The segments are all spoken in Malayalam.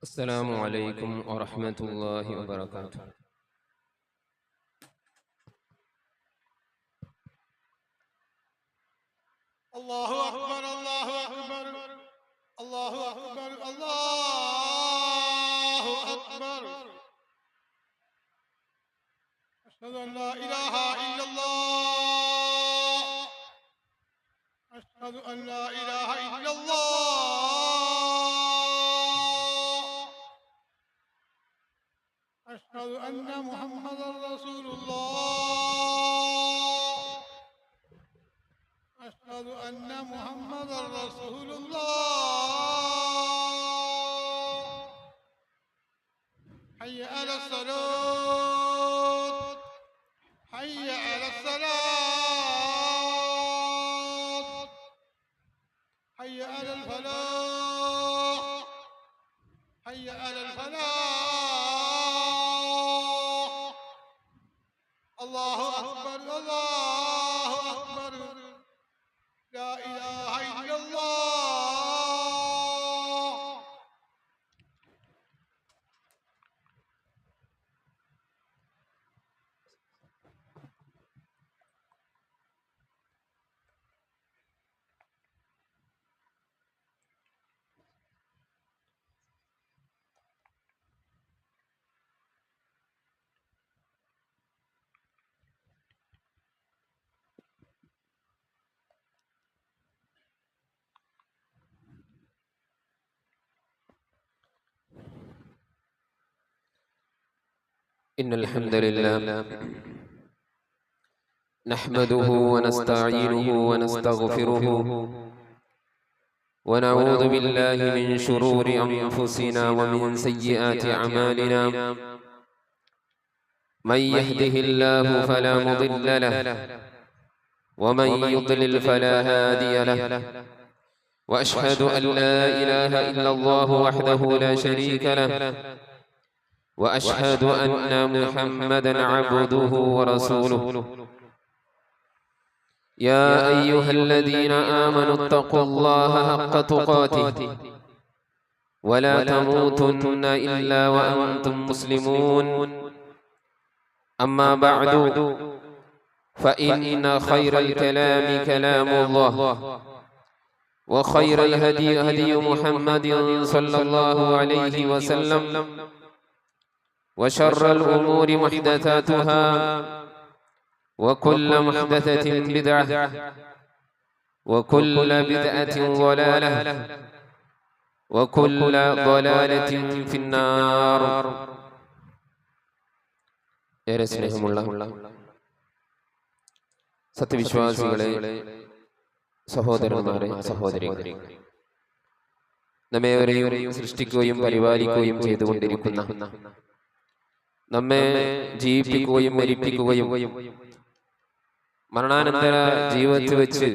السلام عليكم ورحمة الله وبركاته. الله أكبر الله أكبر الله أكبر الله أكبر. أشهد أن لا إله إلا الله. أشهد أن لا إله إلا الله. أشهد أن محمدا رسول الله. أشهد أن محمدا رسول الله. حي على الصلاة حي على الصلاة حي على الفلاح حي على الفلاح. الله أكبر الله أكبر. لا إله إلا الله. إن الحمد لله نحمده ونستعينه ونستغفره ونعوذ بالله من شرور أنفسنا ومن سيئات أعمالنا. من يهده الله فلا مضل له ومن يضلل فلا هادي له. وأشهد أن لا إله إلا الله وحده لا شريك له. وأشهد أن محمدًا عبده ورسوله. يا أيها الذين آمنوا اتقوا الله حق تقاته ولا تموتن إلا وأنتم مسلمون. أما بعد فإن خير الكلام كلام الله وخير الهدي هدي محمد صلى الله عليه وسلم وشر الأمور محدثاتها وكل محدثة بدعة وكل بدعة ضلالة وكل ضلالة في النار. ഏറെ സ്നേഹമുള്ള സത്യവിശ്വാസികളെ, സഹോദരന്മാരെ, സഹോദരികളെ, നമ്മേവരെയും സൃഷ്ടിക്കുകയും പരിപാലിക്കുകയും ചെയ്തുകൊണ്ടിരിക്കുന്ന, നമ്മെ ജീവിപ്പിക്കുകയും മരിപ്പിക്കുകയും മരണാനന്തര ജീവിതത്തിൽ വെച്ച്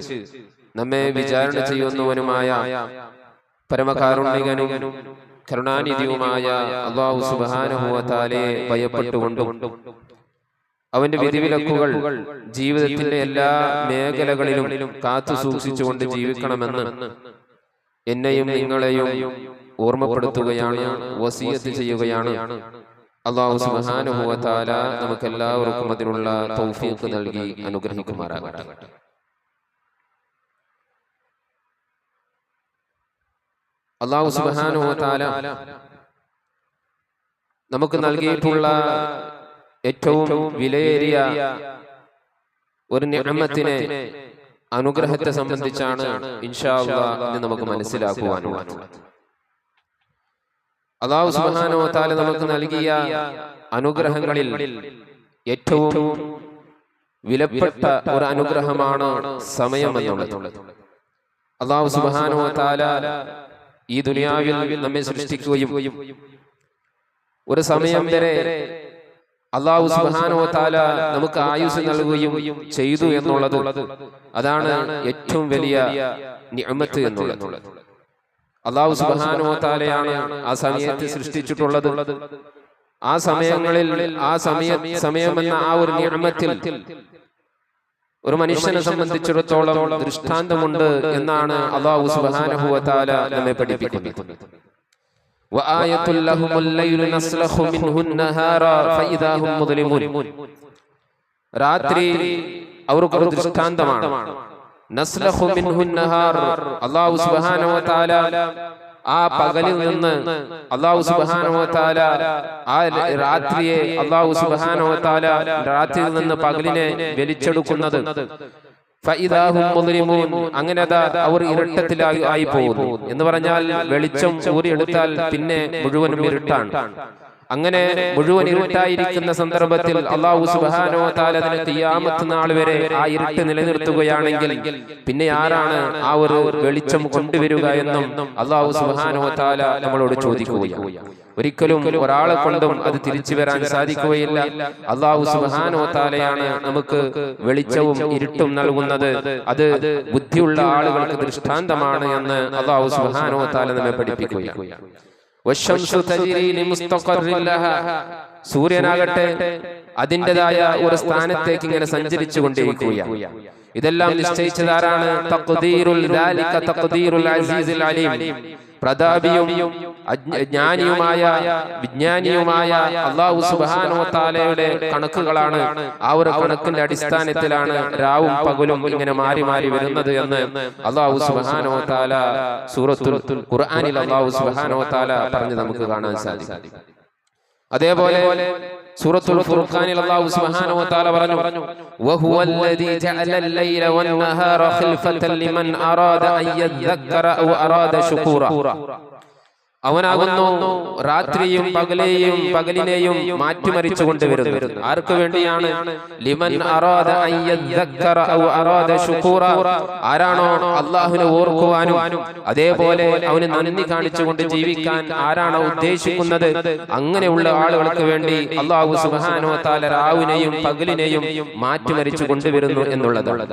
നമ്മെ വിചാരണ ചെയ്യുന്നവനുമായ പരമകാരുണികനും കരുണാനിധിയുമായ അല്ലാഹു സുബ്ഹാനഹു വ തആലയെ ഭയപ്പെട്ടുകൊണ്ടും അവന്റെ വിധിവിലക്കുകൾ ജീവിതത്തിന്റെ എല്ലാ മേഖലകളിലും കാത്തു സൂക്ഷിച്ചുകൊണ്ട് ജീവിക്കണമെന്ന് എന്നെയും നിങ്ങളെയും ഓർമ്മപ്പെടുത്തുകയാണ്, വസിയത്ത് ചെയ്യുകയാണ്. അല്ലാഹു സുബ്ഹാനഹു വ തആല നമുക്കെല്ലാവർക്കും അതിനുള്ള തൗഫീഖ് നൽകി അനുഗ്രഹിക്കുമാറാകട്ടെ. അല്ലാഹു സുബ്ഹാനഹു വ തആല നമുക്ക് നൽകിയിട്ടുള്ള ഏറ്റവും വിലയേറിയ ഒരു നിഅമത്തിനെ, അനുഗ്രഹത്തെ സംബന്ധിച്ചാണ് ഇൻഷാ അല്ലാഹ് ഇന്ന് നമുക്ക് മനസ്സിലാക്കുവാനുള്ളത്. അല്ലാഹു സുബ്ഹാനഹു വ തആല നമുക്ക് നൽകിയ അനുഗ്രഹങ്ങളിൽ ഏറ്റവും വിലപ്പെട്ട ഒരു അനുഗ്രഹമാണ് സമയം എന്നുള്ളത്. അല്ലാഹു സുബ്ഹാനഹു വ തആല ഈ ദുനിയാവിൽ നമ്മെ സൃഷ്ടിക്കുകയും ഒരു സമയം വരെ അല്ലാഹു സുബ്ഹാനഹു വ തആല നമുക്ക് ആയുസ് നൽകുകയും ചെയ്തു എന്നുള്ളത്, അതാണ് ഏറ്റവും വലിയ നിഅമത്ത് എന്നുള്ളത്. അല്ലാഹു സുബ്ഹാനഹു വ തആലയാണ് ആ സമയത്ത് സൃഷ്ടിച്ചിട്ടുള്ളത്. ആ സമയങ്ങളിൽ സമയമെന്ന ആ ഒരു നിഅമത്തിൽ ഒരു മനുഷ്യനെ സംബന്ധിച്ചിടത്തോളം ദൃഷ്ടാന്തമുണ്ട് എന്നാണ് അല്ലാഹു സുബ്ഹാനഹു വ തആല നമ്മെ പഠിപ്പിക്കുന്നത്. وآية لهم الليل نسلخ منه النهار فإذا هم مظلمون. രാത്രി അവർക്കൊരു ദൃഷ്ടാന്തമാണ്. നസ്ലഖു മിൻഹു النهار, അല്ലാഹു സുബ്ഹാനഹു വ തആല ആ പകലിൽ നിന്ന് അല്ലാഹു സുബ്ഹാനഹു വ തആല ആ രാത്രിയെ അല്ലാഹു സുബ്ഹാനഹു വ തആല രാത്രിയിൽ നിന്ന് പകലിനെ വലിച്ചെടുക്കുന്നത്. ഫഇദാഹും മുദ്ലിമൂൻ, അങ്ങനെ അവർ ഇരുട്ടത്തിലായി പോകുന്നു എന്ന് പറഞ്ഞാൽ വെളിച്ചം ഊരിയെടുത്താൽ പിന്നെ മുഴുവനും ഇരുട്ടാണ്. അങ്ങനെ മുഴുവൻ ഇരുട്ടായിരിക്കുന്ന സന്ദർഭത്തിൽ അല്ലാഹു സുബ്ഹാനഹു വ തആല അതിനെ ഖിയാമത്ത് നാൾ വരെ ആ ഇരുട്ട് നിലനിർത്തുകയാണെങ്കിൽ പിന്നെ ആരാണ് ആ ഒരു വെളിച്ചം കൊണ്ടുവരിക എന്നും അല്ലാഹു സുബ്ഹാനഹു വ തആല നമ്മളോട് ചോദിക്കുകയാണ്. ഒരിക്കലും ഒരാളെ കൊണ്ടും അത് തിരിച്ചു വരാൻ സാധിക്കുകയില്ല. അല്ലാഹു സുബ്ഹാനഹു വ തആലയാണ് നമുക്ക് വെളിച്ചവും ഇരുട്ടും നൽകുന്നത്. അത് ബുദ്ധിയുള്ള ആളുകൾക്ക് ദൃഷ്ടാന്തമാണ് എന്ന് അല്ലാഹു സുബ്ഹാനഹു വ തആല നമ്മെ പഠിപ്പിക്കുകയാണ്. വശംസു തജ്രി ലിമുസ്തഖറിൻ ലഹാ, സൂര്യനാകട്ടെ അതിൻ്റെതായ ഒരു സ്ഥാനത്തേക്ക് ഇങ്ങനെ സഞ്ചരിച്ചു കൊണ്ടിരിക്കുകയാണ്. ഇതെല്ലാം നിശ്ചയിച്ചതാരാണ്? തഖ്ദീറുൽ ദാലിക തഖ്ദീറുൽ അസീസുൽ അലീം, പ്രതാപിയും ജ്ഞാനിയുമായ വിജ്ഞാനിയുമായ അല്ലാഹു സുബ്ഹാനഹു വ തആലയുടെ കണക്കുകളാണ്. ആ ഒരു കണക്കിന്റെ അടിസ്ഥാനത്തിലാണ് രാവും പകലും ഇങ്ങനെ മാറി മാറി വരുന്നത് എന്ന് അല്ലാഹു സുബ്ഹാനഹു വ തആല സൂറത്തുൽ ഖുർആനിൽ അല്ലാഹു സുബ്ഹാനഹു വ തആല പറഞ്ഞു നമുക്ക് കാണാൻ സാധിക്കും. അതേപോലെ സൂറത്തുൽ ഫുർഖാനിൽ അല്ലാഹു സുബ്ഹാനഹു വ തആല പറഞ്ഞു, വഹുവല്ലദീ ജഅലൽ ലൈല വന്നഹാറ ഖിൽഫതൻ ലിമൻ അറാദ അൻ യദ്ദക്കറ ഔ അറാദ ശുകൂറ, അവനാകുന്നു രാത്രിയും പകലിനെയും മാറ്റിമറിച്ചു കൊണ്ടുവരുന്നത്. ആർക്ക് വേണ്ടിയാണ്? ലിമൻ അറാദ അൻ യദ്ദക്കറ ഔ അറാദ ശുകൂറ, ആരാണോ അല്ലാഹുവിനെ ഓർക്കുവാനും അതേപോലെ അവന് നന്ദി കാണിച്ചുകൊണ്ട് ജീവിക്കാൻ ആരാണോ ഉദ്ദേശിക്കുന്നത് അങ്ങനെയുള്ള ആളുകൾക്ക് വേണ്ടി അല്ലാഹു സുബ്ഹാനഹു വ തആല രാവിനെയും പകലിനെയും മാറ്റിമറിച്ചു കൊണ്ടുവരുന്നു എന്നുള്ളതാണ്.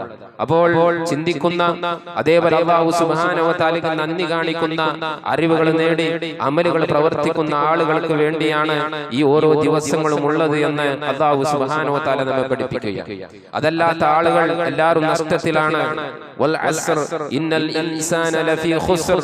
അപ്പോൾ ചിന്തിക്കുന്ന അതേപോലെ അല്ലാഹു സുബ്ഹാനഹു വ തആലയ്ക്ക് നന്ദി കാണിക്കുന്ന അറിവുകൾ നേടി അമലുകൾ പ്രവർത്തിക്കുന്ന ആളുകൾക്ക് വേണ്ടിയാണ് ഈ ഓരോ ദിവസങ്ങളും ഉള്ളത് എന്ന് അല്ലാഹു സുബ്ഹാനഹു വ തആല നമ്മെ പഠിപ്പിക്കുകയാണ്. അതല്ലാത്ത ആളുകൾ എല്ലാവരും നഷ്ടത്തിലാണ്. വൽ അസ്ർ ഇന്നൽ ഇൻസാന ലഫീ ഖുസ്ർ,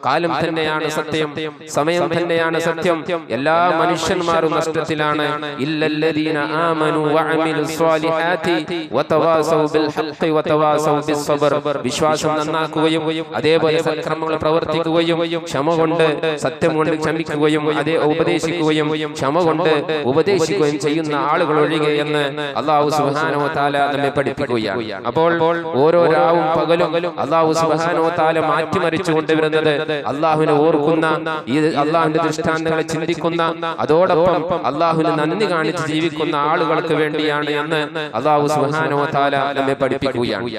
കാലം തന്നെയാണ് സത്യം, സമയം തന്നെയാണ് സത്യം, എല്ലാ മനുഷ്യന്മാരും നഷ്ടത്തിലാണ്. ഇല്ലല്ലദീന ആമനു വഅമിലുസ് സ്വാലിഹാത്തി വതവാസൗ ബിൽ ഹഖ് വതവാസൗ ബിസ് സബ്ർ, വിശ്വാസം നന്നാക്കുകയും അതേപോലെ സൽക്കർമ്മങ്ങൾ പ്രവർത്തിക്കുകയും ക്ഷമ കൊണ്ട് സത്യം കൊണ്ട് ക്ഷമിക്കുകയും അതേ ഉപദേശിക്കുകയും ക്ഷമ കൊണ്ട് ഉപദേശിക്കുകയും ചെയ്യുന്ന ആളുകൾ ഒഴികെ എന്ന് അല്ലാഹു സുബ്ഹാനഹു വ തആല നമ്മെ പഠിപ്പിക്കുകയാണ്. അപ്പോൾ ഓരോ രാവും പകലും അല്ലാഹു സുബ്ഹാനഹു വ തആല മാറ്റിമറിച്ചു കൊണ്ടുവരുന്നത് അല്ലാഹുവിനെ ഓർക്കുന്ന ഈ അല്ലാഹുവിന്റെ ദൃഷ്ടാന്തങ്ങളെ ചിന്തിക്കുന്ന അതോടൊപ്പം അല്ലാഹുവിന് നന്ദി കാണിച്ച് ജീവിക്കുന്ന ആളുകൾക്ക് വേണ്ടിയാണ് എന്ന് അല്ലാഹു സുബ്ഹാനഹു വ തആല നമ്മെ പഠിപ്പിക്കുകയാണ്.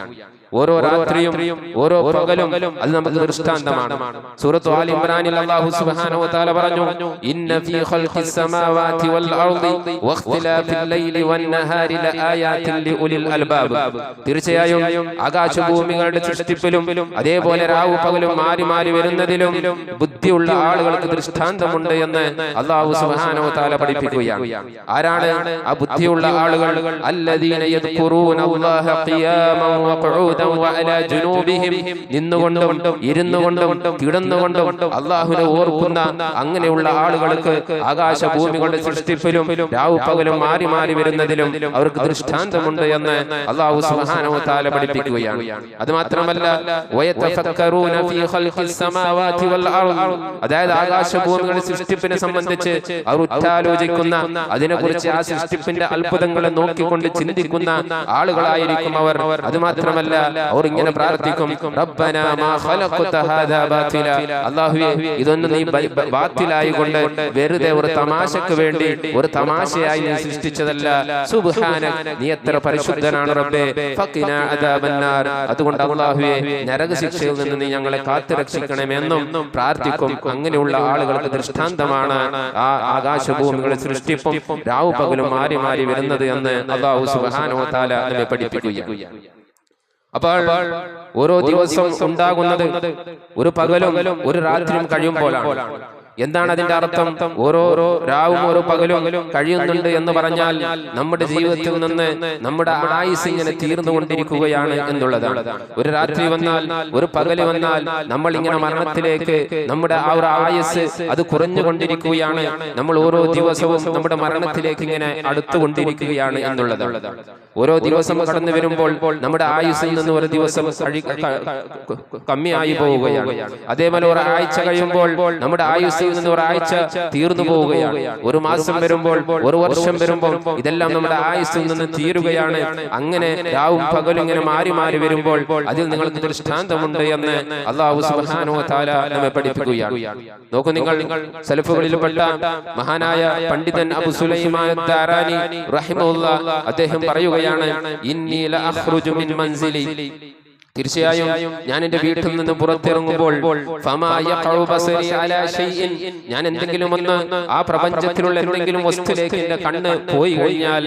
ഓരോ രാത്രിയും ഓരോ പകലും അത് നമുക്ക് ദൃഷ്ടാന്തമാണ്. സൂറത്ത് ആൽ ഇംറാനിൽ അല്ലാഹു സുബ്ഹാനഹു വ തആല പറഞ്ഞു, ഇന്ന ഫീ ഖൽഖിസ് സമാവാതി വൽ അർദി വഖ്തിലാഫിൽ ലൈലി വൻ നഹാരി ലആയാതിൻ ലിഉലിൽ അൽബാബ്, തീർച്ചയായും ആകാശഭൂമികളുടെ സൃഷ്ടിപ്പിലും അതേപോലെ രാവും പകലും മാറി മാറി വരുന്നതിലും ബുദ്ധിയുള്ള ആളുകൾക്ക് ദൃഷ്ടാന്തമുണ്ട് എന്ന് അല്ലാഹു സുബ്ഹാനഹു വ തആല പഠിപ്പിക്കുകയാണ്. ആരാണ് ആ ബുദ്ധിയുള്ള ആളുകൾ? അല്ലദീന യദ്കുറൂന അല്ലാഹ ഖിയാമൻ വഖുഊദൻ നിന്നുകൊണ്ടും ഇരുന്നുകൊണ്ടും കിടന്നുകൊണ്ടും അല്ലാഹുവിനെ ഓർക്കുന്ന അങ്ങനെയുള്ള ആളുകൾക്ക് ആകാശഭൂമികളുടെ സൃഷ്ടിപ്പിലും രാവും പകലും മാറി മാറി വരുന്നതിലും അവർക്ക് ദൃഷ്ടാന്തമുണ്ട് എന്ന് അല്ലാഹു സുബ്ഹാനഹു വ തആല പഠിപ്പിക്കുകയാണ്. അത് മാത്രമല്ല വയതഫക്കറൂന ഫീ ഖൽഖിസ് സമാവാതി വൽ അർദ്, അതായത് ആകാശഭൂമികളുടെ സൃഷ്ടിപ്പിനെ സംബന്ധിച്ച് അവർ ഉറ്റാലോചിക്കുന്ന അതിനെക്കുറിച്ച് ആ സൃഷ്ടിപ്പിന്റെ അത്ഭുതങ്ങളെ നോക്കിക്കൊണ്ട് ചിന്തിക്കുന്ന ആളുകളായിരിക്കും അവർ. അത് മാത്രമല്ല അവർ ഇങ്ങനെ പ്രാർത്ഥിക്കും, റബ്ബനാ മാ ഖലഖത ഹാദാ ബാതില, അല്ലാഹുവേ ഇതൊന്നും നീ ബാത്തിലായി കൊണ്ട് വെറുതെ ഒരു തമാശക്ക് വേണ്ടി ഒരു തമാശയായി നീ സൃഷ്ടിച്ചതല്ല. സുബ്ഹാനക, നീ എത്ര പരിശുദ്ധനാണ് റബ്ബേ. ഫഖിനാ അദാബന്നാർ, അതുകൊണ്ട് അല്ലാഹുവേ നരക ശിക്ഷയിൽ നിന്ന് നീ ഞങ്ങളെ കാത്തുരക്ഷിക്കണമെന്നും പ്രാർത്ഥിക്കും. അങ്ങനെയുള്ള ആളുകൾക്ക് ദൃഷ്ടാന്തമാണ് ആ ആകാശഭൂമികളുടെ സൃഷ്ടിപ്പും രാവും പകലും മാറി മാറി വരുന്നത് എന്ന് അല്ലാഹു സുബ്ഹാനഹു വ തആല നമ്മെ പഠിപ്പിക്കുകയാണ്. അപ്പോൾ ഓരോ ദിവസം ഉണ്ടാകുന്നത് ഒരു പകലും ഒരു രാത്രിയും കഴിയുമ്പോഴാണ്. എന്താണ് അതിന്റെ അർത്ഥം? ഓരോ രാവും ഓരോ പകലും കഴിയുന്നുണ്ട് എന്ന് പറഞ്ഞാൽ നമ്മുടെ ജീവിതത്തിൽ നിന്ന് നമ്മുടെ ആയുസ് ഇങ്ങനെ തീർന്നുകൊണ്ടിരിക്കുകയാണ് എന്നുള്ളതാണ്. ഒരു രാത്രി വന്നാൽ, ഒരു പകല് വന്നാൽ നമ്മൾ ഇങ്ങനെ മരണത്തിലേക്ക്, നമ്മുടെ ആ ഒരു ആയുസ് അത് കുറഞ്ഞുകൊണ്ടിരിക്കുകയാണ്. നമ്മൾ ഓരോ ദിവസവും നമ്മുടെ മരണത്തിലേക്ക് ഇങ്ങനെ അടുത്തുകൊണ്ടിരിക്കുകയാണ് എന്നുള്ളതാണ്. ഓരോ ദിവസം കടന്നു വരുമ്പോൾ നമ്മുടെ ആയുസ്സിൽ നിന്ന് ഒരു ദിവസം കമ്മിയായി പോവുകയാണ്. അതേപോലെ ഒരാഴ്ച കഴിയുമ്പോൾ നമ്മുടെ ആയുസ്സിൽ നിന്ന് ഒരാഴ്ച തീർന്നു പോവുകയാണ്. ഒരു മാസം വരുമ്പോൾ, ഒരു വർഷം വരുമ്പോൾ ഇതെല്ലാം നമ്മുടെ ആയുസ്സിൽ നിന്ന് തീരുകയാണ്. അങ്ങനെ രാവും പകലും ഇങ്ങനെ മാറി മാറി വരുമ്പോൾ അതിൽ നിങ്ങൾക്ക് ദൃഷ്ടാന്തമുണ്ട് എന്ന് അല്ലാഹു സുബ്ഹാനഹു വ തആല നമ്മെ പഠിപ്പിക്കുകയാണ്. നോക്കൂ, നിങ്ങൾ സലഫുകളിൽപ്പെട്ട മഹാനായ പണ്ഡിതൻ അബു സുലൈമാൻ അദ്ദാറാനി റഹിമഹുല്ലാഹ് അദ്ദേഹം പറയുകയാണ്, ഇന്നി ലഅഖ്റുജു മിൻ മൻസിലി, തീർച്ചയായും ഞാൻ എന്റെ വീട്ടിൽ നിന്ന് പുറത്തിറങ്ങുമ്പോൾ ഞാൻ എന്തെങ്കിലും ഒന്ന് ആ പ്രപഞ്ചത്തിലുള്ള എന്തെങ്കിലും വസ്തുവിലേക്ക് എന്റെ കണ്ണ് പോയി കഴിഞ്ഞാൽ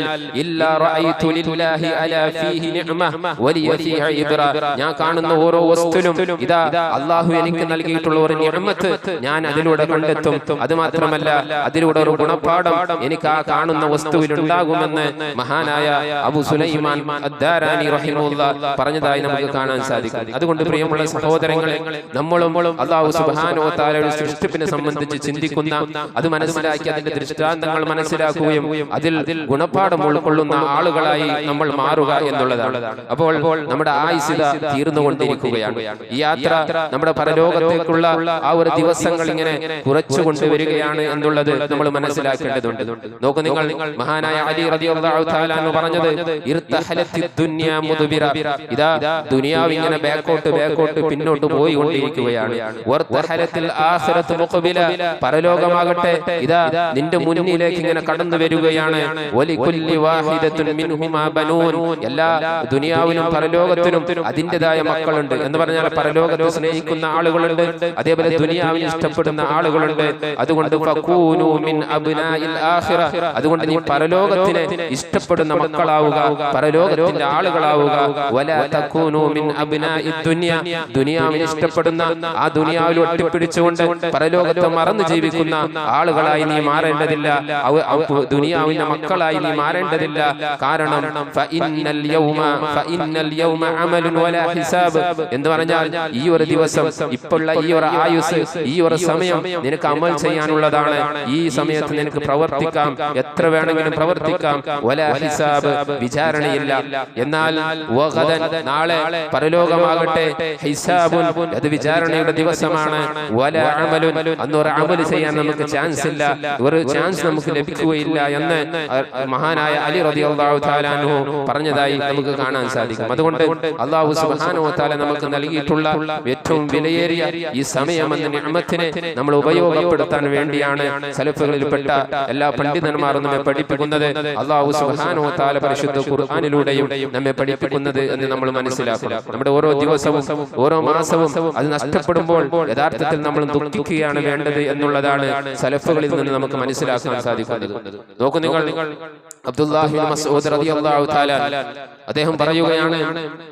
ഞാൻ കാണുന്ന ഓരോ വസ്തുവിലും ഇതാ അള്ളാഹു എനിക്ക് നൽകിയിട്ടുള്ള ഒരു നിഅമത്ത് ഞാൻ അതിലൂടെ കണ്ടെത്തും. അത് മാത്രമല്ല, അതിലൂടെ ഒരു ഗുണപാഠം എനിക്ക് ആ കാണുന്ന വസ്തുവിൽ ഉണ്ടാകുമെന്ന് മഹാനായ അബു സുലൈമാൻ അദ്ദാറാനി റഹിമഹുല്ലാഹ് പറഞ്ഞതായി നമുക്ക് കാണാൻ സാധിക്കും. അതുകൊണ്ട് പ്രിയമുള്ള സഹോദരങ്ങളെ, നമ്മളും അല്ലാഹു സുബ്ഹാനഹു വ തആലയുടെ സൃഷ്ടിപ്പിനെ സംബന്ധിച്ച് ചിന്തിക്കുന്ന, അത് മനസ്സിലാക്കി അതിന്റെ ദൃഷ്ടാന്തങ്ങൾ മനസ്സിലാക്കുകയും അതിൽ ഗുണപാഠം ഉൾക്കൊള്ളുന്ന ആളുകളായി നമ്മൾ മാറുക എന്നുള്ളതാണ്. അപ്പോൾ നമ്മുടെ ആയുസ് തീർന്നുകൊണ്ടിരിക്കുകയാണ്. ഈ യാത്ര നമ്മുടെ പരലോകത്തേക്കുള്ള ആ ഒരു ദിവസങ്ങൾ ഇങ്ങനെ കുറച്ചു കൊണ്ടുവരികയാണ് എന്നുള്ളത് നമ്മൾ മനസ്സിലാക്കേണ്ടതുണ്ട്. നോക്കൂ, നിങ്ങൾ മഹാനായ അലി റളിയല്ലാഹു തആല അൻഹു പറഞ്ഞത്, ഇർതഹലത്തിദ് ദുനിയ മുദ്ബിറ, ഇദാ ദുനിയാവ് ഇങ്ങനെ ബാക്കോട്ട് പിന്നോട്ട് പോയിക്കൊണ്ടിരിക്കുകയാണ്. വർതഹലത്തിൽ ആഖിറത്തു മുഖ്ബില, പരലോകമാകട്ടെ ഇദാ നിന്റെ മുന്നിലേക്ക് ഇങ്ങനെ കടന്നു വരികയാണ്. വലികുല്ലി വാഹിദത്തുൻ മിൻഹുമാ ബനൂൻ, എല്ലാ ദുനിയാവിലും പരലോകത്തിലും അതിൻ്റെതായ മക്കളുണ്ട് എന്ന് പറഞ്ഞാൽ പരലോകത്തെ സ്നേഹിക്കുന്ന ആളുകളുണ്ട്, അതേപോലെ ദുനിയാവിനെ ഇഷ്ടപ്പെടുന്ന ആളുകളുണ്ട്. അതുകൊണ്ട് ഫകൂനു മിൻ അബ്നാഇൽ ആഖിറ, അതുകൊണ്ട് നീ പരലോകത്തിനെ ഇഷ്ടപ്പെടുന്ന മക്കളാവുക, പരലോകത്തിന്റെ ആളുകളാവുക. വലാ തകൂനു മിൻ അബ്നാഇദ് ദുനിയ, ദുനിയാവിനെ ഇഷ്ടപ്പെടുന്ന, ആ ദുനിയാവിൽ ഒട്ടിപ്പിടിച്ചുകൊണ്ട് പരലോകത്തെ മറന്നു ജീവിക്കുന്ന ആളുകളായി നീ മാറേണ്ടതില്ല, ദുനിയാവിന്റെ മക്കളായി നീ മാറേണ്ടതില്ല. കാരണം ഫഇന്നൽ യൗമ അമലുൻ വലാ ഹിസാബ് എന്ന് പറഞ്ഞാൽ ഈ ഒരു ദിവസം, ഇപ്പോഴുള്ള ഈ ഒരു ആയുസ്, ഈ ഒരു സമയം നിനക്ക് അമൽ ചെയ്യാനുള്ളതാണ്. ഈ സമയത്ത് നിനക്ക് പ്രവർത്തിക്കാം, എത്ര വേണമെങ്കിലും പ്രവർത്തിക്കാം. വലാ ഹിസാബ്, വിചാരണയില്ല. എന്നാൽ വഗദൻ, നാളെ പരലോകമാകട്ടെ ഹിസാബുൻ, അത് വിചാരണയുടെ ദിവസമാണ്. വലാ അമലുൻ, അന്നൊരു അമൽ ചെയ്യാൻ നമുക്ക് ചാൻസ് ഇല്ല, ഒരു ചാൻസ് നമുക്ക് ലഭിക്കുകയില്ല എന്ന് മഹാനായ അലി റളിയല്ലാഹു തആല അൻഹു പറഞ്ഞതായി നമുക്ക് കാണാൻ സാധിക്കും. അതുകൊണ്ട് അല്ലാഹു സുബ്ഹാനഹു വ തആല നമുക്ക് നൽകിയിട്ടുള്ള ഏറ്റവും വിലയേറിയ ഈ സമയം എന്ന നിഅമത്തിനെ നമ്മൾ ഉപയോഗപ്പെടുത്താൻ വേണ്ടിയാണ് സലഫുകളിൽപ്പെട്ട എല്ലാ പണ്ഡിതന്മാരും നമ്മെ പഠിപ്പിക്കുന്നത്. അല്ലാഹു സുബ്ഹാനഹു വ തആല പരിശുദ്ധ ഖുർആനിലൂടെയും നമ്മെ പഠിപ്പിക്കുന്നത് എന്ന് നമ്മൾ മനസ്സിലാക്കണം. നമ്മുടെ ഓരോ ദിവസവും ഓരോ മാസവും അത് നഷ്ടപ്പെടുമ്പോൾ യഥാർത്ഥത്തിൽ നമ്മൾ ദുഃഖിക്കുകയാണ് വേണ്ടത് എന്നുള്ളതാണ് സലഫുകളിൽ നിന്ന് നമുക്ക് മനസ്സിലാക്കാൻ സാധിക്കുന്നത്. നോക്കൂ, നിങ്ങൾ അബ്ദുല്ലാഹി ഇബ്നു മസ്ഊദ് റളിയല്ലാഹു തആല അദ്ദേഹം പറയുകയാണ്,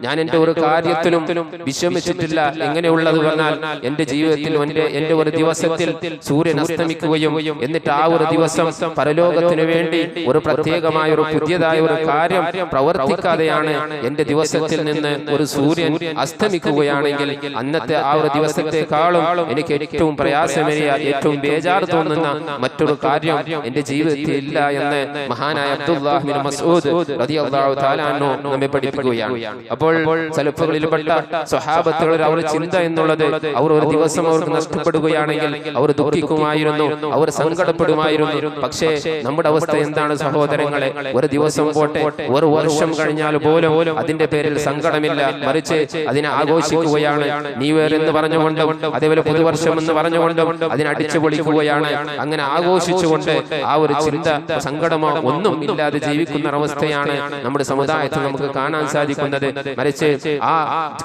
ഞാൻ എന്റെ ഒരു കാര്യത്തിലും വിഷമിച്ചിട്ടില്ല. എങ്ങനെയുള്ളത് പറഞ്ഞാൽ എന്റെ ജീവിതത്തിൽ എന്റെ ഒരു ദിവസത്തിൽ സൂര്യൻ അസ്തമിക്കുകയും എന്നിട്ട് ആ ഒരു ദിവസം പരലോകത്തിനു വേണ്ടി ഒരു പ്രത്യേകമായ ഒരു പുതിയതായ ഒരു കാര്യം പ്രവർത്തിക്കാതെയാണ് എന്റെ ദിവസത്തിൽ നിന്ന് ഒരു സൂര്യൻ അസ്തമിക്കുകയാണെങ്കിൽ അന്നത്തെ ആ ഒരു ദിവസത്തെക്കാളും എനിക്ക് ഏറ്റവും പ്രയാസമേറിയ, ഏറ്റവും ബേജാർ തോന്നുന്ന മറ്റൊരു കാര്യം എന്റെ ജീവിതത്തിൽ ഇല്ല എന്ന് മഹാനായ അബ്ദുല്ലാഹി ഇബ്നു മസ്ഊദ് റളിയല്ലാഹു തആല അൻഹു നമ്മെ പഠിപ്പിക്കുകയാണ്. അപ്പോൾ സലഫുകളിൽപ്പെട്ട സ്വഹാബത്തുകളുടെ ഒരു ചിന്ത എന്നുള്ളത്, അവർ ഒരു ദിവസം അവർക്ക് നഷ്ടപ്പെടുകയാണെങ്കിൽ അവർ ദുഃഖിക്കുമായിരുന്നു, അവർ സങ്കടപ്പെടുമായിരുന്നു. പക്ഷേ നമ്മുടെ അവസ്ഥ എന്താണ് സഹോദരങ്ങളെ? ഒരു ദിവസം പോട്ടെ, ഒരു വർഷം കഴിഞ്ഞാൽ പോലും അതിന്റെ പേരിൽ സങ്കടമില്ല, മറിച്ച് അതിനെ ആഘോഷിക്കുകയാണ്. ന്യൂ ഇയർ എന്ന് പറഞ്ഞുകൊണ്ടും അതേപോലെ പുതുവർഷം എന്ന് പറഞ്ഞുകൊണ്ടും അതിനെ അടിച്ചു പൊളിക്കുകയാണ്. അങ്ങനെ ആഘോഷിച്ചുകൊണ്ട് ആ ഒരു ചിന്ത, സങ്കടമോ ഒന്നും ഇല്ലാതെ ജീവിക്കുന്ന അവസ്ഥയാണ് നമ്മുടെ സമുദായത്തിൽ നമുക്ക് കാണാൻ സാധിക്കുന്നത്. മറിച്ച് ആ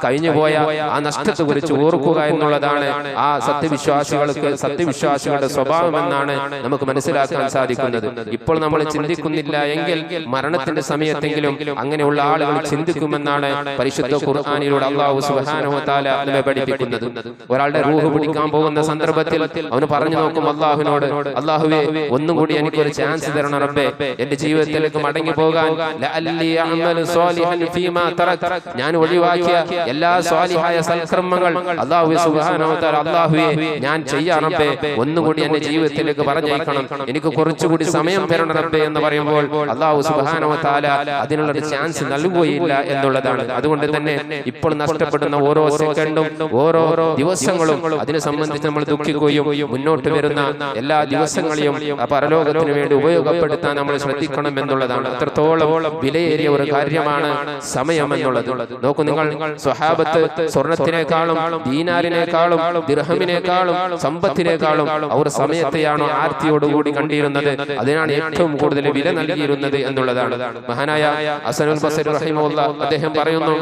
കഴിഞ്ഞുപോയ ആ നഷ്ടത്തെ കുറിച്ച് ഓർക്കുക എന്നുള്ളതാണ് ആ സത്യവിശ്വാസികളുടെ സ്വഭാവം എന്നാണ് നമുക്ക് മനസ്സിലാക്കാൻ സാധിക്കുന്നത്. ഇപ്പോൾ നമ്മൾ ചിന്തിക്കുന്നില്ല എങ്കിൽ മരണത്തിന്റെ സമയത്തെങ്കിലും അങ്ങനെയുള്ള ആളുകൾ ചിന്തിക്കുമെന്നാണ് പരിശുദ്ധ ഖുർആൻ ഖുർആനിലൂടെ അല്ലാഹു സുബ്ഹാനഹു വ തആല നമ്മെ പഠിപ്പിക്കുന്നത്. ഒരാളുടെ റൂഹ് പിടിക്കാൻ പോകുന്ന സന്ദർഭത്തിൽ അവന് പറഞ്ഞു നോക്കും അല്ലാഹുവിനോട്, അല്ലാഹുവേ ഒന്നും കൂടി എനിക്കൊരു ചാൻസ് തരണം റബ്ബേ, എന്റെ ജീവിതത്തിലേക്ക് മടങ്ങി പോകാൻ. ലഅല്ലി അഅമലു സ്വാലിഹൻ ഫീമാ തറക്, ഞാൻ ഒഴിവാക്കിയ എല്ലാ സ്വാലിഹായ സൽക്കർമ്മങ്ങൾ അല്ലാഹു സുബ്ഹാനഹു വ തആല അല്ലാഹുവേ ഞാൻ ചെയ്യാം റബ്ബേ, ഒന്നുകൂടി എന്റെ ജീവിതത്തിലേക്ക് പറഞ്ഞയക്കണം, എനിക്ക് കുറച്ചുകൂടി സമയം തരണം റബ്ബേ എന്ന് പറയുമ്പോൾ അല്ലാഹു സുബ്ഹാനഹു വ തആല അതിനുള്ള ഒരു ചാൻസ് നൽകുകയില്ല എന്നുള്ളതാണ്. അതുകൊണ്ട് തന്നെ ഇപ്പോൾ നഷ്ടപ്പെടുന്ന ഓരോ സെക്കൻഡും ഓരോ ദിവസങ്ങളും അതിനെ സംബന്ധിച്ച് നമ്മൾ ദുഃഖിക്കുകയും മുന്നോട്ട് വരുന്ന എല്ലാ ദിവസങ്ങളെയും പരലോകത്തിന് വേണ്ടി ഉപയോഗപ്പെടുത്താൻ നമ്മൾ ശ്രദ്ധിക്കണം എന്നുള്ളതാണ്. അത്രത്തോളം വിലയേറിയ ഒരു കാര്യമാണ് സമയം എന്നുള്ളത്. നോക്കൂ നിങ്ങൾ, സ്വഹാബത്ത് സ്വർണത്തിനേക്കാളും ദീനാറിനേക്കാളും ദിർഹമിനേക്കാളും സമ്പത്തിനേക്കാളും അവർ സമയത്തെയാണോ ആർത്തിയോടുകൂടി കണ്ടിരുന്നത്, അതിനാണ് ഏറ്റവും കൂടുതൽ വില നൽകിയിരുന്നത് എന്നുള്ളതാണ്. മഹാനായ ഹസനുൽ ബസ്രി റഹിമഹുല്ലാഹ് അദ്ദേഹം പറയുന്നു,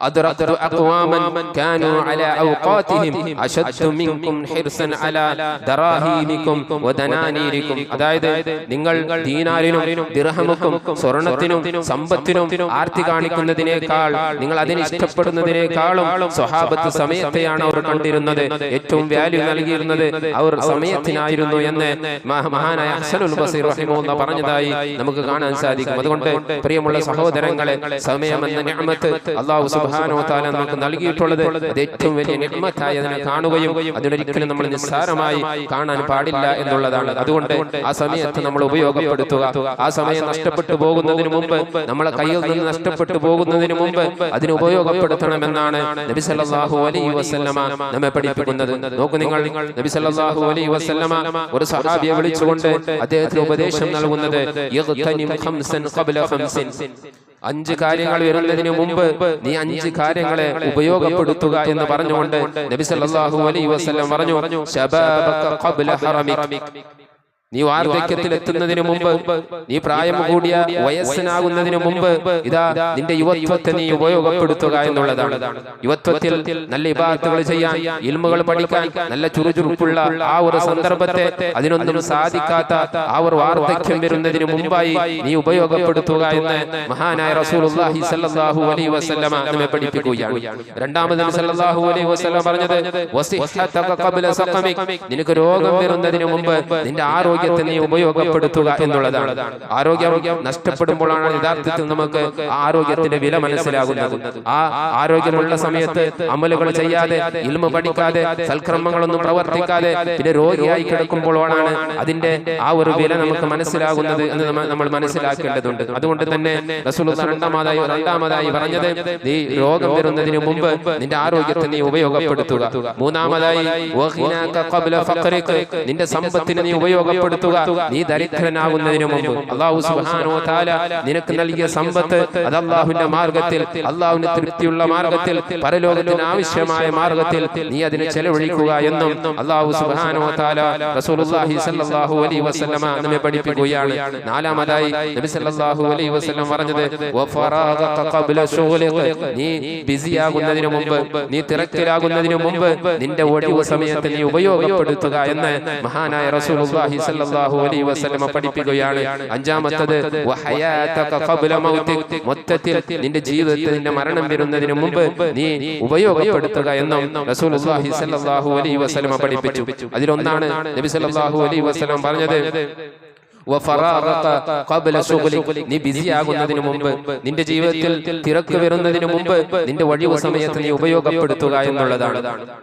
أدركت أقواما كانوا على أوقاتهم أشد منكم حرصا على دراهيمكم ودنانيركم. അതായത് നിങ്ങൾ ദീനാറിനും ദിർഹമുക്കും സ്വർണത്തിനും സമ്പത്തിനും ആർത്തി കാണിക്കുന്നതിനേക്കാൾ, നിങ്ങൾ അതിനെ ഇഷ്ടപ്പെടുന്നതിനേക്കാളും സ്വഹാബത്ത് സമയത്തെയാണ് അവർ കണ്ടിരുന്നത്, ഏറ്റവും വാല്യൂ നൽകിയിരുന്നത് അവർ സമയത്തിനായിരുന്നു എന്ന് മഹാനായ ഹസനുൽ ബസ്രി റഹിമഹുല്ലാഹ് പറഞ്ഞതായി നമുക്ക് കാണാൻ സാധിക്കും. അതുകൊണ്ട് പ്രിയമുള്ള സഹോദരങ്ങളെ, സമയം എന്ന നിഅമത്ത് അല്ലാഹു സുബ്ഹാനഹു വ തആല നമുക്ക് നൽകിയിട്ടുള്ളത് അത് ഏറ്റവും വലിയ നിഅമത്തായി അതിനെ കാണുകയും അതിനൊരിക്കലും നമ്മൾ നിസ്സാരമായി കാണാൻ പാടില്ല എന്നുള്ളതാണ്. അതുകൊണ്ട് ആ സമയത്ത് നമ്മൾ ഉപയോഗപ്പെടുത്തുക. ആ സമയം നഷ്ടപ്പെട്ടു പോകുന്നതിന് മുമ്പ്, നമ്മളെ കയ്യിൽ നിന്ന് നഷ്ടപ്പെട്ടു പോകുന്നതിന് മുമ്പ് അതിനെ ഉപയോഗപ്പെടുത്തണമെന്നാണ് നബി സല്ലല്ലാഹു അലൈഹി വസല്ലമ നമ്മെ പഠിപ്പിക്കുന്നത്. നോക്കൂ നിങ്ങൾ, നബി സല്ലല്ലാഹു അലൈഹി വസല്ലമ ഒരു സഹാബിയെ വിളിച്ചുകൊണ്ട് അദ്ദേഹത്തിന് ഉപദേശം നൽകുന്നത് യഗ്തനിം ഖംസൻ ഖബ്ല ഖംസിൻ, 5 കാര്യങ്ങൾ വരുന്നതിന് മുമ്പ് നീ 5 കാര്യങ്ങളെ ഉപയോഗപ്പെടുത്തുക എന്ന് പറഞ്ഞുകൊണ്ട് നബി സല്ലല്ലാഹു അലൈഹി വസല്ലം പറഞ്ഞു, ശബാബക ഖബ്ല ഹറമിക്, നീ വാർദ്ധക്യത്തിൽ എത്തുന്നതിന് മുമ്പ്, നീ പ്രായം കൂടിയ വയസ്സനാകുന്നതിന് മുമ്പ് ഇതാ നിന്റെ യുവത്വത്തെ നീ ഉപയോഗപ്പെടുത്തുക എന്നുള്ളതാണ്. യുവത്വത്തിൽ നല്ല ഇബാദത്തുകൾ ചെയ്യാൻ, ഇൽമുകൾ പഠിക്കാൻ, നല്ല ചുറുചുറുപ്പുള്ള ആ ഒരു സന്ദർഭത്തെ അതിനൊന്നും സാധിക്കാത്ത ആ ഒരു വാർദ്ധക്യം വരുന്നതിന് മുമ്പായി നീ ഉപയോഗപ്പെടുത്തുക എന്ന് മഹാനായ റസൂലുള്ളാഹി സ്വല്ലല്ലാഹു അലൈഹി വസല്ലമ നമ്മെ പഠിപ്പിക്കുകയാണ്. രണ്ടാമത് നബി സല്ലല്ലാഹു അലൈഹി വസല്ലം പറഞ്ഞത് വസിഹ്ഹതക ഖബ്ല സഖമിക്, നിനക്ക് രോഗം വരുന്നതിന് മുമ്പ് നിന്റെ ആരോഗ്യം നീ ഉപയോഗപ്പെടുത്തുക എന്നുള്ളതാണ്. ആരോഗ്യം നഷ്ടപ്പെടുമ്പോഴാണ് യഥാർത്ഥത്തിൽ നമുക്ക് ആരോഗ്യത്തിന്റെ വില മനസ്സിലാകുന്നത്. ആ ആരോഗ്യമുള്ള സമയത്ത് അമലുകൾ ചെയ്യാതെ, ഇൽമ പഠിക്കാതെ, സൽക്കർമ്മങ്ങളൊന്നും പ്രവർത്തിക്കാതെ പിന്നെ രോഗിയായി കിടക്കുമ്പോഴാണ് അതിന്റെ ആ ഒരു വില നമുക്ക് മനസ്സിലാകുന്നത് എന്ന് നമ്മൾ മനസ്സിലാക്കേണ്ടതുണ്ട്. അതുകൊണ്ട് തന്നെ റസൂലുള്ളാഹി രണ്ടാമതായി പറഞ്ഞത് നീ രോഗം വരുന്നതിന് മുമ്പ് നിന്റെ ആരോഗ്യത്തെ നീ ഉപയോഗപ്പെടുത്തുക. മൂന്നാമതായി വഖിനാക ഖബ്ല ഫഖറിക, നിന്റെ സമ്പത്തിനെ നീ ഉപയോഗപ്പെടുത്തുക. നീ ദരിദ്രനാകുന്നതിന് മുമ്പ് അല്ലാഹു സുബ്ഹാനഹു വ തആല നിനക്ക് നൽകിയ സമ്പത്ത് അത് അല്ലാഹുവിന്റെ മാർഗ്ഗത്തിൽ, അല്ലാഹുവിന് തൃപ്തിയുള്ള മാർഗ്ഗത്തിൽ, പരലോകത്തിന് ആവശ്യമായ മാർഗ്ഗത്തിൽ നീ അതിനെ ചെലവഴിക്കുക എന്നും അല്ലാഹു സുബ്ഹാനഹു വ തആല റസൂലുള്ളാഹി സ്വല്ലല്ലാഹു അലൈഹി വസല്ലമ നമ്മെ പഠിപ്പിക്കുകയാണ്. നാലാമതായി നബി സല്ലല്ലാഹു അലൈഹി വസല്ലം പറഞ്ഞത് വഫറാഗക ഖബ്ല ശുഗ്ലിക, നീ ബിസിയാകുന്നതിന് മുമ്പ്, നീ തിരക്കിലാകുന്നതിന് മുമ്പ് നിന്റെ ഒഴിവ് സമയത്ത് നീ ഉപയോഗപ്പെടുത്തുക എന്ന് മഹാനായ റസൂലുള്ളാഹി സ്വല്ലല്ലാഹു അലൈഹി വസല്ലം പഠിപ്പിക്കുകയാണ്. അഞ്ചാമത്തേത് വഹയാതക ഖബ്ല മൗതിക്, മൊത്തത്തിൽ നിന്റെ ജീവിതത്തിൽ നിന്റെ മരണം വരുന്നതിന് മുമ്പ് നീ ഉപയോഗപ്പെടുത്തുക എന്നും റസൂലുള്ളാഹി സ്വല്ലല്ലാഹു അലൈഹി വസല്ലം പഠിപ്പിച്ചു. അതിലൊന്നാണ് നബി സല്ലല്ലാഹു അലൈഹി വസല്ലം പറഞ്ഞത് നീ ബിസിയാകുന്നതിന് മുമ്പ്, നിന്റെ ജീവിതത്തിൽ തിരക്ക് വരുന്നതിന് മുമ്പ് നിന്റെ ഒഴിവ് സമയത്ത് നീ ഉപയോഗപ്പെടുത്തുക എന്നുള്ളതാണ്.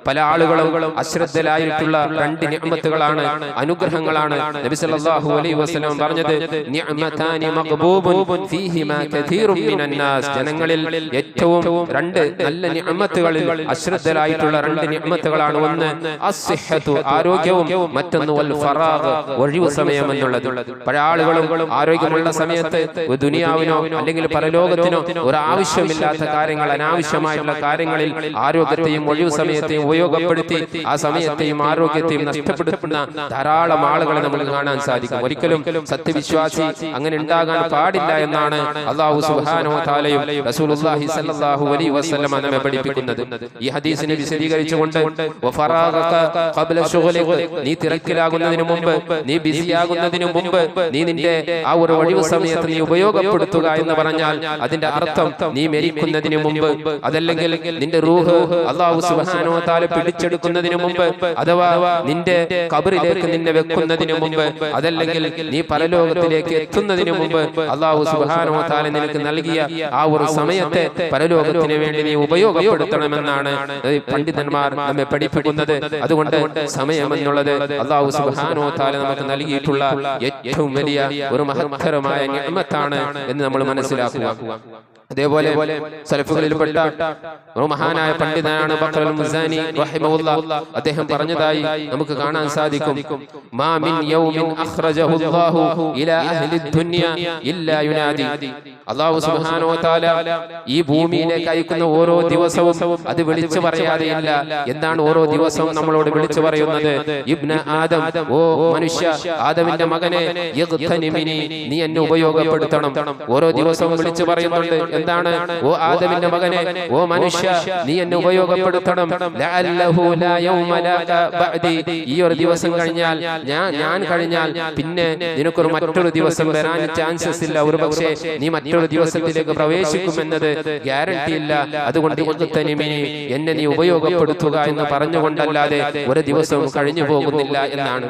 പല ആളുകളും അശ്രദ്ധരായിട്ടുള്ള 2 നിഅമത്തുകളാണ്, അനുഗ്രഹങ്ങളാണ് നബി സല്ലല്ലാഹു അലൈഹി വസല്ലം പറഞ്ഞത് നിഅമതാനി മഖബൂബുൻ ഫീഹിമാ കതീറുൻ മിനൻ നാസ്, ജനങ്ങളിൽ ഏറ്റവും 2 നല്ല നിഅമത്തുകളിൽ അശ്രദ്ധരായിട്ടുള്ള 2 നിഅമത്തുകളാണ്. ഒന്ന് അസ്സിഹ്ഹതു, ആരോഗ്യവും, മറ്റൊന്ന് വൽ ഫറാഗ്, ഒഴിവ് സമയം എന്നുള്ളത്. പല ആളുകളും ആരോഗ്യമുള്ള സമയത്ത് ദുനിയാവിനോ അല്ലെങ്കിൽ പരലോകത്തിനോ ഒരു ആവശ്യമില്ലാത്ത കാര്യങ്ങൾ, അനാവശ്യമായിട്ടുള്ള കാര്യങ്ങളിൽ ആരോഗ്യത്തെയും ഒഴിവ് സമയത്തെയും ഉപയോഗപ്പെടുത്തി ആ സമയത്തെയും ആരോഗ്യത്തെയും നഷ്ടപ്പെടുത്തുന്ന ധാരാളം ആളുകളെ നമുക്ക് കാണാൻ സാധിക്കും. ഒരിക്കലും സത്യവിശ്വാസി അങ്ങനെ ഉണ്ടാകാൻ പാടില്ല എന്നാണ് അല്ലാഹു സുബ്ഹാനഹു വ തആലയും റസൂലുള്ളാഹി സ്വല്ലല്ലാഹു അലൈഹി വസല്ലം നമ്മെ പഠിപ്പിക്കുന്നത്. ഈ ഹദീസിനെ വിശദീകരിച്ചുകൊണ്ട് വഫറാഗക ഖബ്ല ശുഗ്ലിക, നീ തിരക്കിലാകുന്നതിന് മുമ്പ്, നീ ബിസിയാകുന്നതിന് മുമ്പ് നീ നിന്റെ ആ ഒരു ഒഴിവ് സമയത്ത് നീ ഉപയോഗപ്പെടുത്തുക എന്ന് പറഞ്ഞാൽ അതിന്റെ അർത്ഥം നീ മരിക്കുന്നതിന് മുമ്പ്, അതല്ലെങ്കിൽ നിന്റെ റൂഹ് അല്ലാഹു സുബ്ഹാനഹു വ തആല പിടിച്ചെടുക്കുന്നതിന് മുമ്പ്, അഥവാ നിന്റെ ഖബറിലേക്ക് നിന്നെ വെക്കുന്നതിന് മുമ്പ്, അതല്ലെങ്കിൽ നീ പരലോകത്തിലേക്ക് എത്തുന്നതിന് മുമ്പ് അല്ലാഹു സുബ്ഹാനഹു വ തആല നിനക്ക് നൽകിയ ആ ഒരു സമയത്തെ പരലോകത്തിന് വേണ്ടി നീ ഉപയോഗപ്പെടുത്തണമെന്നാണ് പണ്ഡിതന്മാർ നമ്മെ പഠിപ്പിക്കുന്നത്. അതുകൊണ്ട് സമയം എന്നുള്ളത് അല്ലാഹു സുബ്ഹാനഹു വ തആല നമുക്ക് നൽകിയിട്ടുള്ള ഏറ്റവും വലിയ ഒരു മഹത്തരമായ നിഅമത്താണ് എന്ന് നമ്മൾ മനസ്സിലാക്കുക. അതേപോലെ സലഫുകളിൽപ്പെട്ട ഒരു മഹാനായ പണ്ഡിതനാണ് ബഖർ അൽ മുസാനി റഹിമഹുല്ലാഹ്. അദ്ദേഹം പറഞ്ഞതായി നമുക്ക് കാണാൻ സാധിക്കും, മാ മിൻ യൗമിൻ അഖ്റജഹു അല്ലാഹു ഇലാ അഹ്ലി ദുനിയ ഇല്ലാ യുനാദി. അല്ലാഹു സുബ്ഹാനഹു വ തആല ഈ ഭൂമിയിലേക്ക് അയക്കുന്ന ഓരോ ദിവസവും അത് വിളിച്ചു പറയാതെയില്ല. എന്താണ് ഓരോ ദിവസവും നമ്മളോട് വിളിച്ചു പറയുന്നത്? ഇബ്ന ആദം, ഓ മനുഷ്യ, ആദമിന്റെ മകനെ, യഗ്തനിമിനി, നീ എന്നെ ഉപയോഗപ്പെടുത്തണം. ഓരോ ദിവസവും വിളിച്ചു പറയുന്നുണ്ട്. എന്താണ്? ഓ ആദമിന്റെ മകനെ, ഓ മനുഷ്യ, നീ എന്നെ ഉപയോഗപ്പെടുത്തണം. ലഅല്ലഹു ലാ യൗമ ലക ബഅദി. ഈ ഒരു ദിവസം കഴിഞ്ഞാൽ, ഞാൻ കഴിഞ്ഞാൽ പിന്നെ നിനക്കൊരു മറ്റൊരു ദിവസം വരാൻ ചാൻസസ് ഇല്ല. ഒരുപക്ഷെ നീ മറ്റൊരു ദിവസത്തിലേക്ക് പ്രവേശിക്കുമെന്നത് ഗ്യാരണ്ടി ഇല്ല. അതുകൊണ്ട് എന്നെ നീ ഉപയോഗപ്പെടുത്തുക എന്ന് പറഞ്ഞുകൊണ്ടല്ലാതെ ഒരു ദിവസവും കഴിഞ്ഞു പോകുന്നില്ല എന്നാണ്.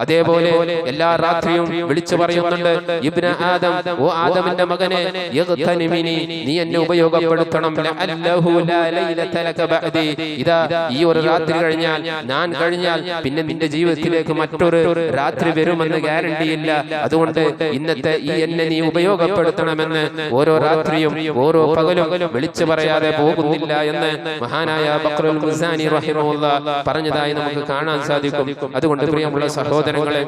അതേപോലെ എല്ലാ രാത്രിയും വിളിച്ചു പറയുന്നുണ്ട്, ഇബ്ന ആദം, ഓ ആദമിന്റെ മകനെ, യഗ്തനിമിനി, നീ എന്നെ ഉപയോഗപ്പെടുത്തണം. ലഅല്ലഹു ലാ ലൈലത ലക ബഅദി. ഇതാ ഈ ഒരു രാത്രി കഴിഞ്ഞാൽ, ഞാൻ കഴിഞ്ഞാൽ പിന്നെ നിന്റെ ജീവിതത്തിലേക്ക് മറ്റൊരു രാത്രി വരുമെന്ന് ഗ്യാരണ്ടിയില്ല. അതുകൊണ്ട് ഇന്നത്തെ ഈ എന്നെ നീ ഉപയോഗപ്പെടുത്തണമെന്ന് ഓരോ രാത്രിയും ഓരോ പകലും വിളിച്ചു പറയാതെ പോകുന്നില്ല എന്ന് മഹാനായ ബഖർ അൽ മുസാനി റഹിമഹുല്ലാഹ് പറഞ്ഞതായി നമുക്ക് കാണാൻ സാധിക്കും. അതുകൊണ്ട് പ്രിയമുള്ള സഹോദരങ്ങളെ,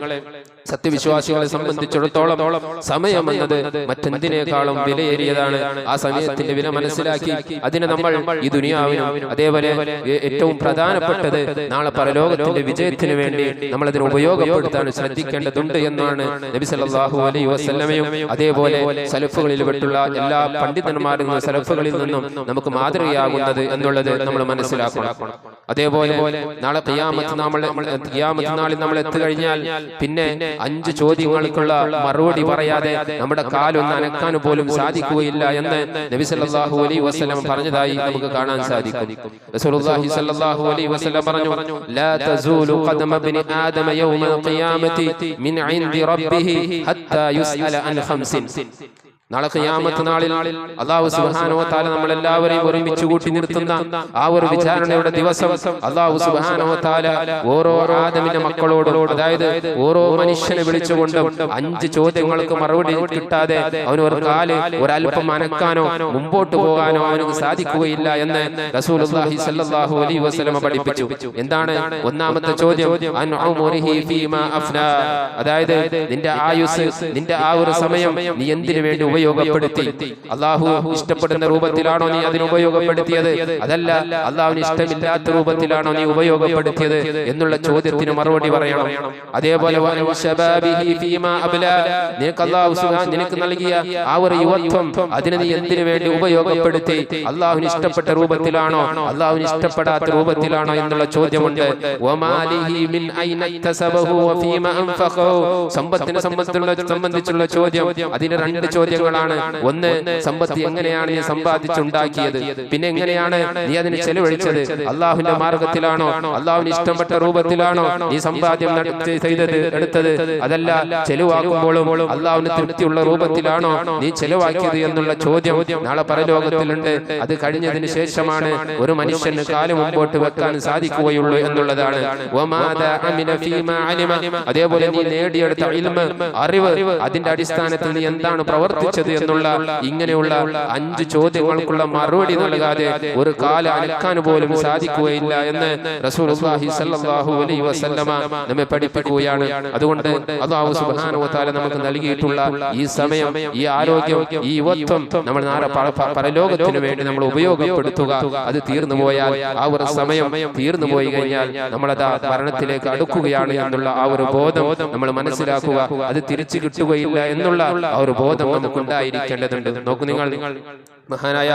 സത്യവിശ്വാസികളെ സംബന്ധിച്ചിടത്തോളം സമയം എന്നത് മറ്റെന്തിനേക്കാളും വിലയേറിയതാണ്. ആ സമയത്തിന്റെ വില മനസ്സിലാക്കി അതിനെ നമ്മൾ ഈ ദുനിയാവിനും അതേപോലെ ഏറ്റവും പ്രധാനപ്പെട്ടത് നാളെ പരലോകത്തിന്റെ വിജയത്തിന് വേണ്ടി നമ്മൾ അതിനെ ഉപയോഗപ്പെടുത്താൻ ശ്രദ്ധിക്കേണ്ടതുണ്ട് എന്നാണ് നബി സല്ലല്ലാഹു അലൈഹി വസല്ലമയും അതേപോലെ സലഫുകളിൽ പെട്ടുള്ള എല്ലാ പണ്ഡിതന്മാരിൽ നിന്നും സലഫുകളിൽ നിന്നും നമുക്ക് മാതൃകയാകുന്നത് എന്നുള്ളത് നമ്മൾ മനസ്സിലാക്കണം. അതേപോലെ നാളെ ഖിയാമത്ത് നാളിൽ നമ്മൾ എത്തിക്കഴിഞ്ഞാൽ പിന്നെ 5 ചോദ്യങ്ങൾക്കുള്ള മറുപടി പറയാതെ നമ്മുടെ കാലൊന്ന് അനക്കാൻ പോലും സാധിക്കുകയില്ല എന്ന് നബി സല്ലല്ലാഹു അലൈഹി വസല്ലം പറഞ്ഞതായി നമുക്ക് കാണാൻ സാധിക്കും. റസൂലുള്ളാഹി സല്ലല്ലാഹു അലൈഹി വസല്ലം പറഞ്ഞു, ലാ തസൂലു ഖദമ ഇബ്നി ആദമ യൗമൽ ഖിയാമത്തി മിൻ ഇൻദി റബ്ബിഹി ഹത്താ യുസ്അല അൻ ഖംസിൻ. നാളെ ഖിയാമത്ത് നാളിൽ അല്ലാഹു സുബ്ഹാനഹു വ തആല നമ്മളെല്ലാവരെയും ഒരുമിച്ച് കൂട്ടി നിർത്തുന്ന ആ ഒരു വിചാരണയുടെ ദിവസം അല്ലാഹു സുബ്ഹാനഹു വ തആല ഓരോ ആദമിന്റെ മക്കളോടും, അതായത് ഓരോ മനുഷ്യനെ വിളിച്ചുകൊണ്ടും 5 ചോദ്യങ്ങൾക്ക് മറുപടി കിട്ടാതെ അവന് ഒരു കാല് ഒരല്പം അനക്കാനോ മുമ്പോട്ട് പോകാനോ അവന് സാധിക്കുകയില്ല എന്ന് റസൂലുള്ളാഹി സ്വല്ലല്ലാഹു അലൈഹി വസല്ലം പഠിപ്പിച്ചു. എന്താണ് ഒന്നാമത്തെ ചോദ്യം? അൻ ഉമരിഹി ഫീമാ അഫ്നാ. അതായത് നിന്റെ ആയുസ്, നിന്റെ ആ ഒരു സമയം നീ എന്തിനു വേണ്ടി ഉപയോഗപ്പെടുത്തി? അല്ലാഹു ഇഷ്ടപ്പെടുന്ന രൂപത്തിലാണോ നീ അതിനെ ഉപയോഗപ്പെടുത്തിയത്? അതല്ല അല്ലാഹുവിന് ഇഷ്ടമില്ലാത്ത രൂപത്തിലാണോ നീ ഉപയോഗപ്പെടുത്തിയത് എന്നുള്ള ചോദ്യത്തിന് മറുപടി പറയണം. അതേപോലെ നിനക്ക് നൽകിയ ആ ഒരു യുവത്വം അതിനെ നീ എന്തിനു വേണ്ടി ഉപയോഗപ്പെടുത്തി? അല്ലാഹുവിന് ഇഷ്ടപ്പെട്ട രൂപത്തിലാണോ അല്ലാഹുവിന് ഇഷ്ടപ്പെടാത്ത രൂപത്തിലാണോ എന്നുള്ള ചോദ്യമുണ്ട്. സമ്പത്തിനെ സംബന്ധിച്ചുള്ള ചോദ്യം, അതിന് 2 ചോദ്യങ്ങൾ. ഒന്ന്, സമ്പത്ത് എങ്ങനെയാണ് നീ സമ്പാദിച്ചുണ്ടാക്കിയത്? പിന്നെ എങ്ങനെയാണ് നീ അതിന് ചെലവഴിച്ചത്? അള്ളാഹുവിന്റെ മാർഗത്തിലാണോ അള്ളാഹുവിന് ഇഷ്ടപ്പെട്ട രൂപത്തിലാണോ നീ സമ്പാദ്യം എടുത്തത്? അതല്ല ചെലവാക്കുമ്പോഴും അള്ളാഹുവിന് തൃപ്തിയുള്ള രൂപത്തിലാണോ നീ ചെലവാക്കിയത് എന്നുള്ള ചോദ്യം നാളെ പരലോകത്തിലുണ്ട്. അത് കഴിഞ്ഞതിന് ശേഷമാണ് ഒരു മനുഷ്യന് കാലം മുമ്പോട്ട് വെക്കാൻ സാധിക്കുകയുള്ളൂ എന്നുള്ളതാണ്. അതേപോലെ നീ നേടിയെടുത്ത ഇൽമ്, അറിവ്, അതിന്റെ അടിസ്ഥാനത്തിൽ നീ എന്താണ് പ്രവർത്തിച്ചത് എന്നുള്ള ഇങ്ങനെയുള്ള 5 ചോദ്യങ്ങൾക്കുള്ള മറുപടി നൽകാതെ ഒരു കാല അനക്കാൻ പോലും സാധിക്കുകയില്ല എന്ന് റസൂലുള്ളാഹി സ്വല്ലല്ലാഹു അലൈഹി വസല്ലമ നമ്മെ പഠിപ്പിക്കുകയാണ്. അതുകൊണ്ട് അല്ലാഹു സുബ്ഹാനഹു വ തആല നമുക്ക് നൽകിയിട്ടുള്ള ഈ സമയം, ഈ ആരോഗ്യം, ഈ യുവത്വം നമ്മൾ പരലോകത്തിന് വേണ്ടി നമ്മൾ ഉപയോഗപ്പെടുത്തുക. അത് തീർന്നു പോയാൽ, ആ ഒരു സമയം തീർന്നു പോയി കഴിഞ്ഞാൽ നമ്മളത് മരണത്തിലേക്ക് അടുക്കുകയാണ് എന്നുള്ള ആ ഒരു ബോധം നമ്മൾ മനസ്സിലാക്കുക. അത് തിരിച്ചു കിട്ടുകയില്ല എന്നുള്ള ആ ഒരു ബോധം നമുക്കുണ്ടായിരിക്കേണ്ടതുണ്ട്. നോക്കൂ, നിങ്ങൾ മഹാനായ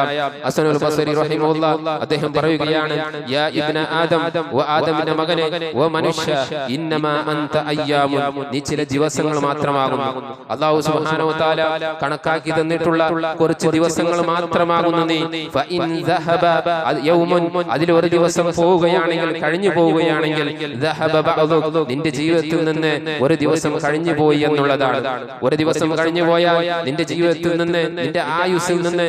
ഹസനുൽ ബസ്രി റഹിമഹുല്ലാഹ് അദ്ദേഹം പറയുകയാണ്, യാ ഇബ്ന ആദം, വ ആദമിന്റെ മകനെ, വ മനുഷ്യ, ഇന്നമാ അൻത അയ്യാമുൻ, നീ ചില ദിവസങ്ങൾ മാത്രമാകുന്നു. അല്ലാഹു സുബ്ഹാനഹു വ തആല കണക്കാക്കി തന്നിട്ടുള്ള കുറച്ച് ദിവസങ്ങൾ മാത്രമാകുന്നു നീ. ഫഇൻ ദഹബ യൗമുൻ, അതിൽ ഒരു ദിവസം പോവുകയാണെങ്കിൽ, കഴിഞ്ഞു പോവുകയാണെങ്കിൽ, ദഹബ ബഅദു, നിന്റെ ജീവിതത്തിൽ നിന്ന് ഒരു ദിവസം കഴിഞ്ഞു പോയി എന്നുള്ളതാണ്. ഒരു ദിവസം കഴിഞ്ഞു പോയാൽ നിന്റെ ജീവിതത്തിൽ നിന്ന്, നിന്റെ ആയുസ്സിൽ നിന്ന്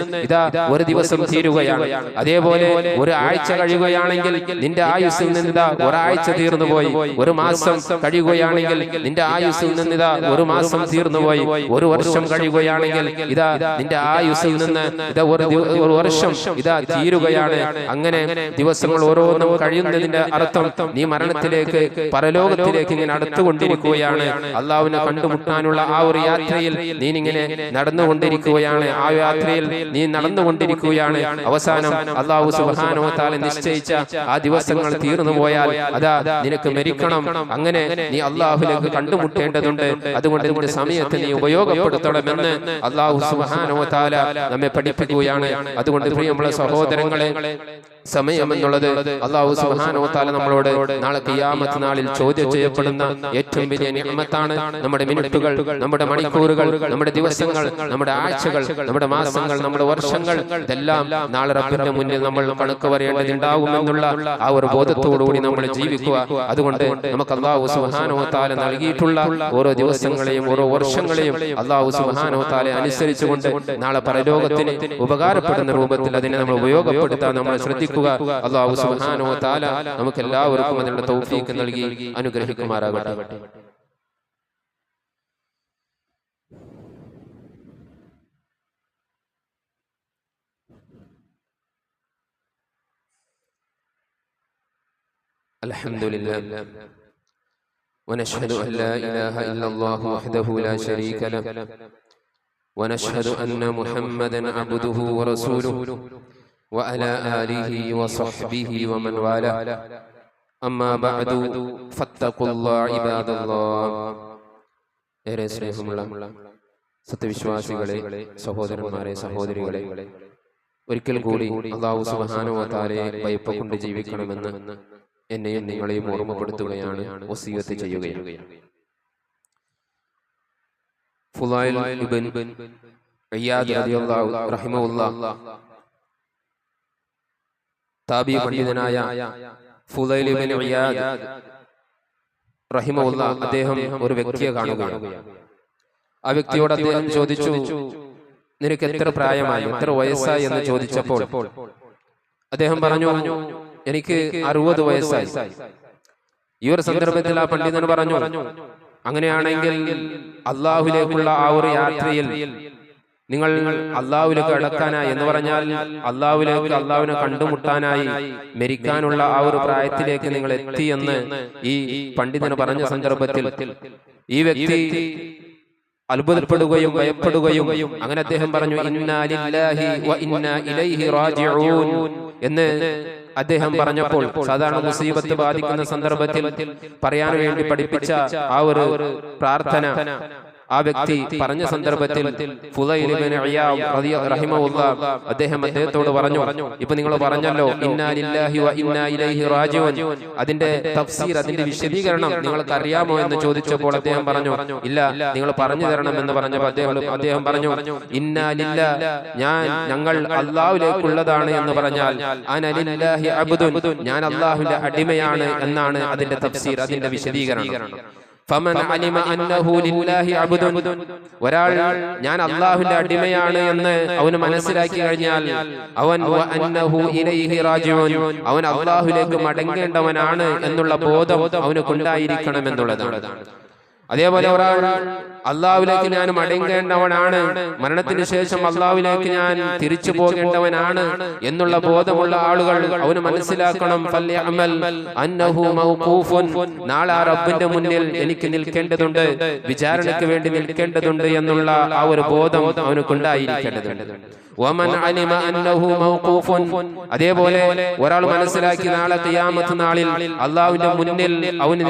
ഒരു ദിവസം തീരുകയാണ്. അതേപോലെ ഒരു ആഴ്ച കഴിയുകയാണെങ്കിൽ നിന്റെ ആയുസ്സിൽ നിന്ന് ഒരാഴ്ച തീർന്നുപോയി. ഒരു മാസം കഴിയുകയാണെങ്കിൽ നിന്റെ ആയുസ്സിൽ നിന്ന് ഒരു മാസം തീർന്നുപോയി. ഒരു വർഷം കഴിയുകയാണെങ്കിൽ നിന്റെ ആയുസ്സിൽ നിന്ന് ഒരു വർഷം തീരുകയാണ്. അങ്ങനെ ദിവസങ്ങൾ ഓരോന്നും കഴിയുന്നതിന്റെ അർത്ഥം നീ മരണത്തിലേക്ക്, പരലോകത്തിലേക്ക് ഇങ്ങനെ അടുത്തുകൊണ്ടിരിക്കുകയാണ്. അള്ളാഹുവിനെ കണ്ടുമുട്ടാനുള്ള ആ ഒരു യാത്രയിൽ നീ ഇങ്ങനെ നടന്നുകൊണ്ടിരിക്കുകയാണ്. ആ യാത്രയിൽ നീ നടന്നുകൊണ്ടിരിക്കുകയാണ്. അവസാനം അല്ലാഹു സുബ്ഹാനഹു വ തആല നിശ്ചയിച്ച ആ ദിവസങ്ങൾ തീർന്നു പോയാൽ അതാ നിനക്ക് മരിക്കണം. അങ്ങനെ നീ അല്ലാഹുവിലേക്ക് കണ്ടുമുട്ടേണ്ടതുണ്ട്. അതുകൊണ്ട് നിന്റെ സമയത്ത് നീ ഉപയോഗപ്പെടുത്തണമെന്ന് അല്ലാഹു സുബ്ഹാനഹു വ തആല നമ്മെ പഠിപ്പിക്കുകയാണ്. അതുകൊണ്ട് പ്രിയമുള്ള സഹോദരങ്ങളെ, സമയം എന്നുള്ളത് അല്ലാഹു സുബ്ഹാനഹു വ തആല നമ്മളോട് നാളെ ഖിയാമത്ത് നാളിൽ ചോദ്യം ചെയ്യപ്പെടുന്ന ഏറ്റവും വലിയ നിഅമത്താണ്. നമ്മുടെ മിനിറ്റുകൾ, നമ്മുടെ മണിക്കൂറുകൾ, നമ്മുടെ ദിവസങ്ങൾ, നമ്മുടെ ആഴ്ചകൾ, നമ്മുടെ മാസങ്ങൾ, നമ്മുടെ വർഷങ്ങൾ, ഇതെല്ലാം നാളെ റബ്ബിന്റെ മുന്നിൽ നമ്മൾ കണക്ക് പറയേണ്ടതുണ്ടാകുമെന്നുള്ള ആ ഒരു ബോധത്തോടുകൂടി നമ്മൾ ജീവിക്കുക. അതുകൊണ്ട് നമുക്ക് അല്ലാഹു സുബ്ഹാനഹു വ തആല നൽകിയിട്ടുള്ള ഓരോ ദിവസങ്ങളെയും ഓരോ വർഷങ്ങളെയും അല്ലാഹു സുബ്ഹാനഹു വ തആല അനുസരിച്ചുകൊണ്ട് നാളെ പരലോകത്തിന് ഉപകാരപ്പെടുന്ന രൂപത്തിൽ അതിനെ നമ്മൾ ഉപയോഗപ്പെടുത്താൻ നമ്മൾ ശ്രദ്ധിക്കുക. അല്ലാഹു സുബ്ഹാനഹു വ തആല നമുക്ക് എല്ലാവർക്കും അതിനുള്ള തൗഫീഖ് നൽകി അനുഗ്രഹിക്കുമാറാകട്ടെ. അൽഹംദുലില്ലാഹ് വനശ്ഹദു അൻ ലാ ഇലാഹ ഇല്ലല്ലാഹു വഹ്ദഹു ലാ ശരീക ലഹു വനശ്ഹദു അന്ന മുഹമ്മദൻ അബ്ദുഹു വറസൂലുഹു വഅലാ ആലിഹി വസഹ്ബിഹി വമൻ വാലാഹു അമ്മാ ബഅദു ഫത്തഖുല്ലാഹ ഇബാദല്ലാഹ്. ഏറെ സ്നേഹമുള്ള സത്യവിശ്വാസികളെ, സഹോദരന്മാരെ, സഹോദരികളെ, ഒരിക്കൽ കൂടി അല്ലാഹു സുബ്ഹാനഹു വ തആലയെ ഭയപ്പെട്ടുകൊണ്ട് ജീവിക്കണമെന്ന് എന്നെയും നിങ്ങളെയും ഓർമ്മപ്പെടുത്തുകയാണ്, വസിയത്ത് ചെയ്യുകയാണ്. ഫുളൈൽ ഇബ്ൻ ഇയാദ് റളിയല്ലാഹു റഹിമഹുല്ലാഹ്, താബി പണ്ഡിതനായ ഫുളൈൽ ഇബ്ൻ ഇയാദ് റഹിമഹുല്ലാഹ്, അദ്ദേഹം ഒരു വ്യക്തിയെ കാണുകയാണ്. ആ വ്യക്തിയോട് അദ്ദേഹം ചോദിച്ചു, നിനക്ക് എത്ര പ്രായമായി, എത്ര വയസ്സായി എന്ന് ചോദിച്ചപ്പോൾ അദ്ദേഹം പറഞ്ഞു, എനിക്ക് 60 വയസ്സായി. ഈ ഒരു സന്ദർഭത്തിൽ ആ പണ്ഡിതൻ പറഞ്ഞു, അങ്ങനെയാണെങ്കിൽ അള്ളാഹുവിലേക്കുള്ള ആ ഒരു യാത്രയിൽ നിങ്ങൾ അള്ളാഹുവിലേക്ക് അടക്കാനായി എന്ന് പറഞ്ഞാൽ അള്ളാഹുവിലേക്ക്, അള്ളാഹുവിനെ കണ്ടുമുട്ടാനായി മരിക്കാനുള്ള ആ ഒരു പ്രായത്തിലേക്ക് നിങ്ങൾ എത്തിയെന്ന് ഈ പണ്ഡിതന് പറഞ്ഞ സന്ദർഭത്തിൽ ഈ വ്യക്തി അത്ഭുതപ്പെടുകയും ഭയപ്പെടുകയും അങ്ങനെ അദ്ദേഹം പറഞ്ഞു, ഇന്നാ ലില്ലാഹി വ ഇന്നാ ഇലൈഹി റാജിഊൻ എന്ന് അദ്ദേഹം പറഞ്ഞപ്പോൾ, സാധാരണ മുസീബത്ത് ബാധിക്കുന്ന സന്ദർഭത്തിൽ പറയാൻ വേണ്ടി പഠിപ്പിച്ച ആ ഒരു പ്രാർത്ഥന ആ വ്യക്തി പറഞ്ഞ സന്ദർഭത്തിൽ ഫുളൈൽ ഇബ്നു ഇയാദ് റഹിമഹുല്ലാഹ് അദ്ദേഹം അദ്ദേഹത്തോട് പറഞ്ഞു, ഇപ്പൊ നിങ്ങൾ പറഞ്ഞല്ലോ ഇന്നാ ലില്ലാഹി വ ഇന്നാ ഇലൈഹി റാജിഊൻ, അതിന്റെ തഫ്സീർ, അതിന്റെ വിശദീകരണം നിങ്ങൾക്ക് അറിയാമോ എന്ന് ചോദിച്ചപ്പോൾ അദ്ദേഹം പറഞ്ഞു, ഇല്ല, നിങ്ങൾ പറഞ്ഞു തരണം എന്ന് പറഞ്ഞപ്പോൾ അദ്ദേഹം പറഞ്ഞു, ഇന്നാ ലില്ലാഹി, ഞങ്ങൾ അല്ലാഹുവിലേക്കുള്ളതാണ് എന്ന് പറഞ്ഞാൽ അന ലില്ലാഹി അബ്ദുൻ, ഞാൻ അല്ലാഹുവിന്റെ അടിമയാണ് എന്നാണ് അതിന്റെ തഫ്സീർ, അതിന്റെ വിശദീകരണം. ഫമൻ അലിമ അന്നഹു ലില്ലാഹി അബ്ദുൻ, ഒരാൾ ഞാൻ അല്ലാഹുവിന്റെ അടിമയാണ് എന്ന് അവന് മനസ്സിലാക്കി കഴിഞ്ഞാൽ അവൻ വ അന്നഹു ഇലൈഹി റാജിഊൻ, അവൻ അല്ലാഹുവിലേക്ക് മടങ്ങേണ്ടവനാണ് എന്നുള്ള ബോധം അവന് കൊണ്ടായിരിക്കണം എന്നുള്ളതാണ്. അതേപോലെ ഒരാൾ അല്ലാഹുവിലേക്ക് ഞാൻ മടങ്ങേണ്ടവനാണ്, മരണത്തിന് ശേഷം അല്ലാഹുവിലേക്ക് ഞാൻ തിരിച്ചു പോകേണ്ടവനാണ് എന്നുള്ള ബോധമുള്ള ആളുകൾ അവന് മനസ്സിലാക്കണം, ഫൽയഅമൽ അന്നഹു മൗഖൂഫുൻ, നാളെ ആ റബ്ബിന്റെ മുന്നിൽ എനിക്ക് നിൽക്കേണ്ടതുണ്ട്, വിചാരണയ്ക്ക് വേണ്ടി നിൽക്കേണ്ടതുണ്ട് എന്നുള്ള ആ ഒരു ബോധം അവന് കൊണ്ടായിരിക്കേണ്ടതുണ്ട്. വമൻ അലിമ അന്നഹു മൗഖൂഫുൻ, അതേപോലെ ഒരാൾ മനസ്സിലാക്കി നാളെ ഖിയാമത്ത് നാളിൽ അല്ലാഹുവിന്റെ മുന്നിൽ അവന്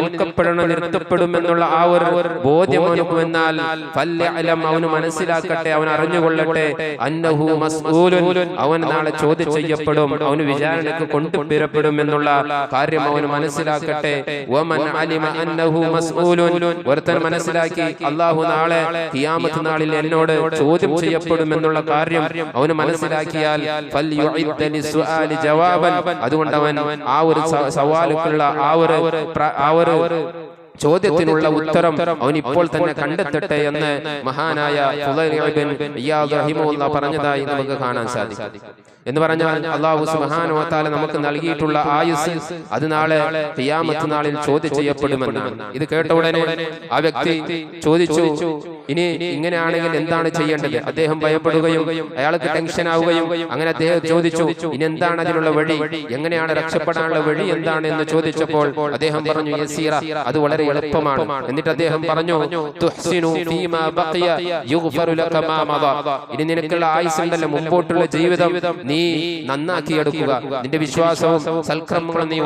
നിർത്തപ്പെടുമെന്നുള്ള ആ ഒരു ബോധ്യം അവനക്ക് വന്നാൽ ഫല്യഅലം, അവന് മനസ്സിലാക്കട്ടെ, അവൻ അറിഞ്ഞുകൊള്ളട്ടെ, അന്നഹു മസ്ഊലുൻ, അവൻ നാളെ ചോദ്യം ചെയ്യപ്പെടും, അവന് വിചാരണയ്ക്ക് കൊണ്ടുവരപ്പെടും എന്നുള്ള കാര്യം അവന് മനസ്സിലാക്കട്ടെ. വമൻ അലിമ അന്നഹു മസ്ഊലുൻ, ഒരുത്തൻ മനസ്സിലാക്കി അല്ലാഹു നാളെ ഖിയാമത്ത് നാളിൽ എന്നോട് ചോദ്യം ചെയ്യപ്പെടും എന്നുള്ള കാര്യം അവന് മനസ്സിലാക്കിയാൽ ഫൽയുഇദ്ദ ലിസ്സുആലി ജവാബൻ, അതുകൊണ്ട് അവൻ ആ ഒരു സവാലുക്കുള്ള ആ ഒരു ചോദ്യത്തിനുള്ള ഉത്തരം അവൻ ഇപ്പോൾ തന്നെ കണ്ടെത്തട്ടെ എന്ന് മഹാനായ ഫുളൈൽ ഇബ്ൻ ഇയാദ് റഹിമഹുല്ലാഹ് പറഞ്ഞതായി നമുക്ക് കാണാൻ സാധിക്കും. എന്ന് പറഞ്ഞാൽ അല്ലാഹു സുബ്ഹാനഹു വ തആല നമുക്ക് നൽകിയിട്ടുള്ള ആയുസ് അത് നാളെ ഖിയാമത്ത് നാളിൽ ചോദ്യം ചെയ്യപ്പെടുമെന്നാണ്. ഇത് കേട്ട ഉടനെ ആ വ്യക്തി ചോദിച്ചു, ഇനി ഇങ്ങനെയാണെങ്കിൽ എന്താണ് ചെയ്യേണ്ടത്? അദ്ദേഹം ഭയപ്പെടുകയും അയാൾക്ക് ടെൻഷൻ ആവുകയും അങ്ങനെ അദ്ദേഹം ചോദിച്ചു, ഇനി എന്താണ് അതിനുള്ള വഴി, എങ്ങനെയാണ് രക്ഷപ്പെടാനുള്ള വഴി എന്താണ് എന്ന് ചോദിച്ചപ്പോൾ അദ്ദേഹം പറഞ്ഞു, യസീറ, അത് വളരെ എളുപ്പമാണ്. എന്നിട്ട് അദ്ദേഹം പറഞ്ഞു, തുഹ്സിനു ഫീമാ ബഖിയ യുഗ്ഫറു ലക മാ മദാ, ഇനി നിനക്കുള്ള ആയുസ്സുണ്ടല്ലോ, മുമ്പോട്ടുള്ള ജീവിതം നീ നന്നാക്കിയെടുക്കുക, നിന്റെ വിശ്വാസവും സൽക്കർമ്മങ്ങളും നീ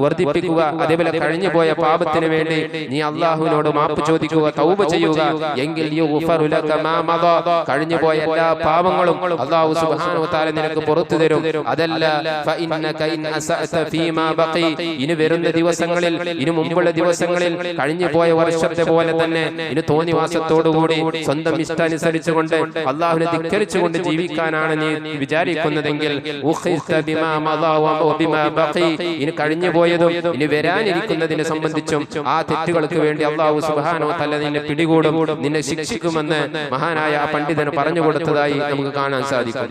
വർദ്ധിപ്പിക്കുക, അതേപോലെ കഴിഞ്ഞു പോയ പാപത്തിന് വേണ്ടി നീ അല്ലാഹുവിനോട് മാപ്പ് ചോദിക്കുക, തൗബ ചെയ്യുക, എങ്കിൽ യുഗ്ഫറു ലക മാ മദാ, കഴിഞ്ഞു പോയ എല്ലാ പാപങ്ങളും അല്ലാഹു സുബ്ഹാനഹു വ തആല നിനക്ക് പുറത്തു തരും. അതല്ല ഫഇന്നക ഇൻ അസഅത ഫീമാ ബഖി, ഇനി വരുന്ന ദിവസങ്ങളിൽ, ഇനി മുമ്പുള്ള ദിവസങ്ങളിൽ കഴിഞ്ഞു പോയ വർഷത്തെ പോലെ തന്നെ ഇനി തോന്നിവാസത്തോടുകൂടി സ്വന്തം ഇഷ്ടാനുസരിച്ചുകൊണ്ട് അല്ലാഹുവിനെ ധിക്കരിച്ചുകൊണ്ട് ജീവിക്കാനാണ് നീ വിചാരിക്കുന്നതെങ്കിൽ ഇനി കഴിഞ്ഞു പോയതും ഇനി വരാനിരിക്കുന്നതിനെ സംബന്ധിച്ചും ആ തെറ്റുകൾക്ക് വേണ്ടി അല്ലാഹു സുബ്ഹാനഹു വ തആല നിന്നെ പിടികൂടും, നിന്നെ ശിക്ഷിക്കുമെന്ന് മഹാനായ ആ പണ്ഡിതന് പറഞ്ഞു കൊടുത്തതായി നമുക്ക് കാണാൻ സാധിക്കും.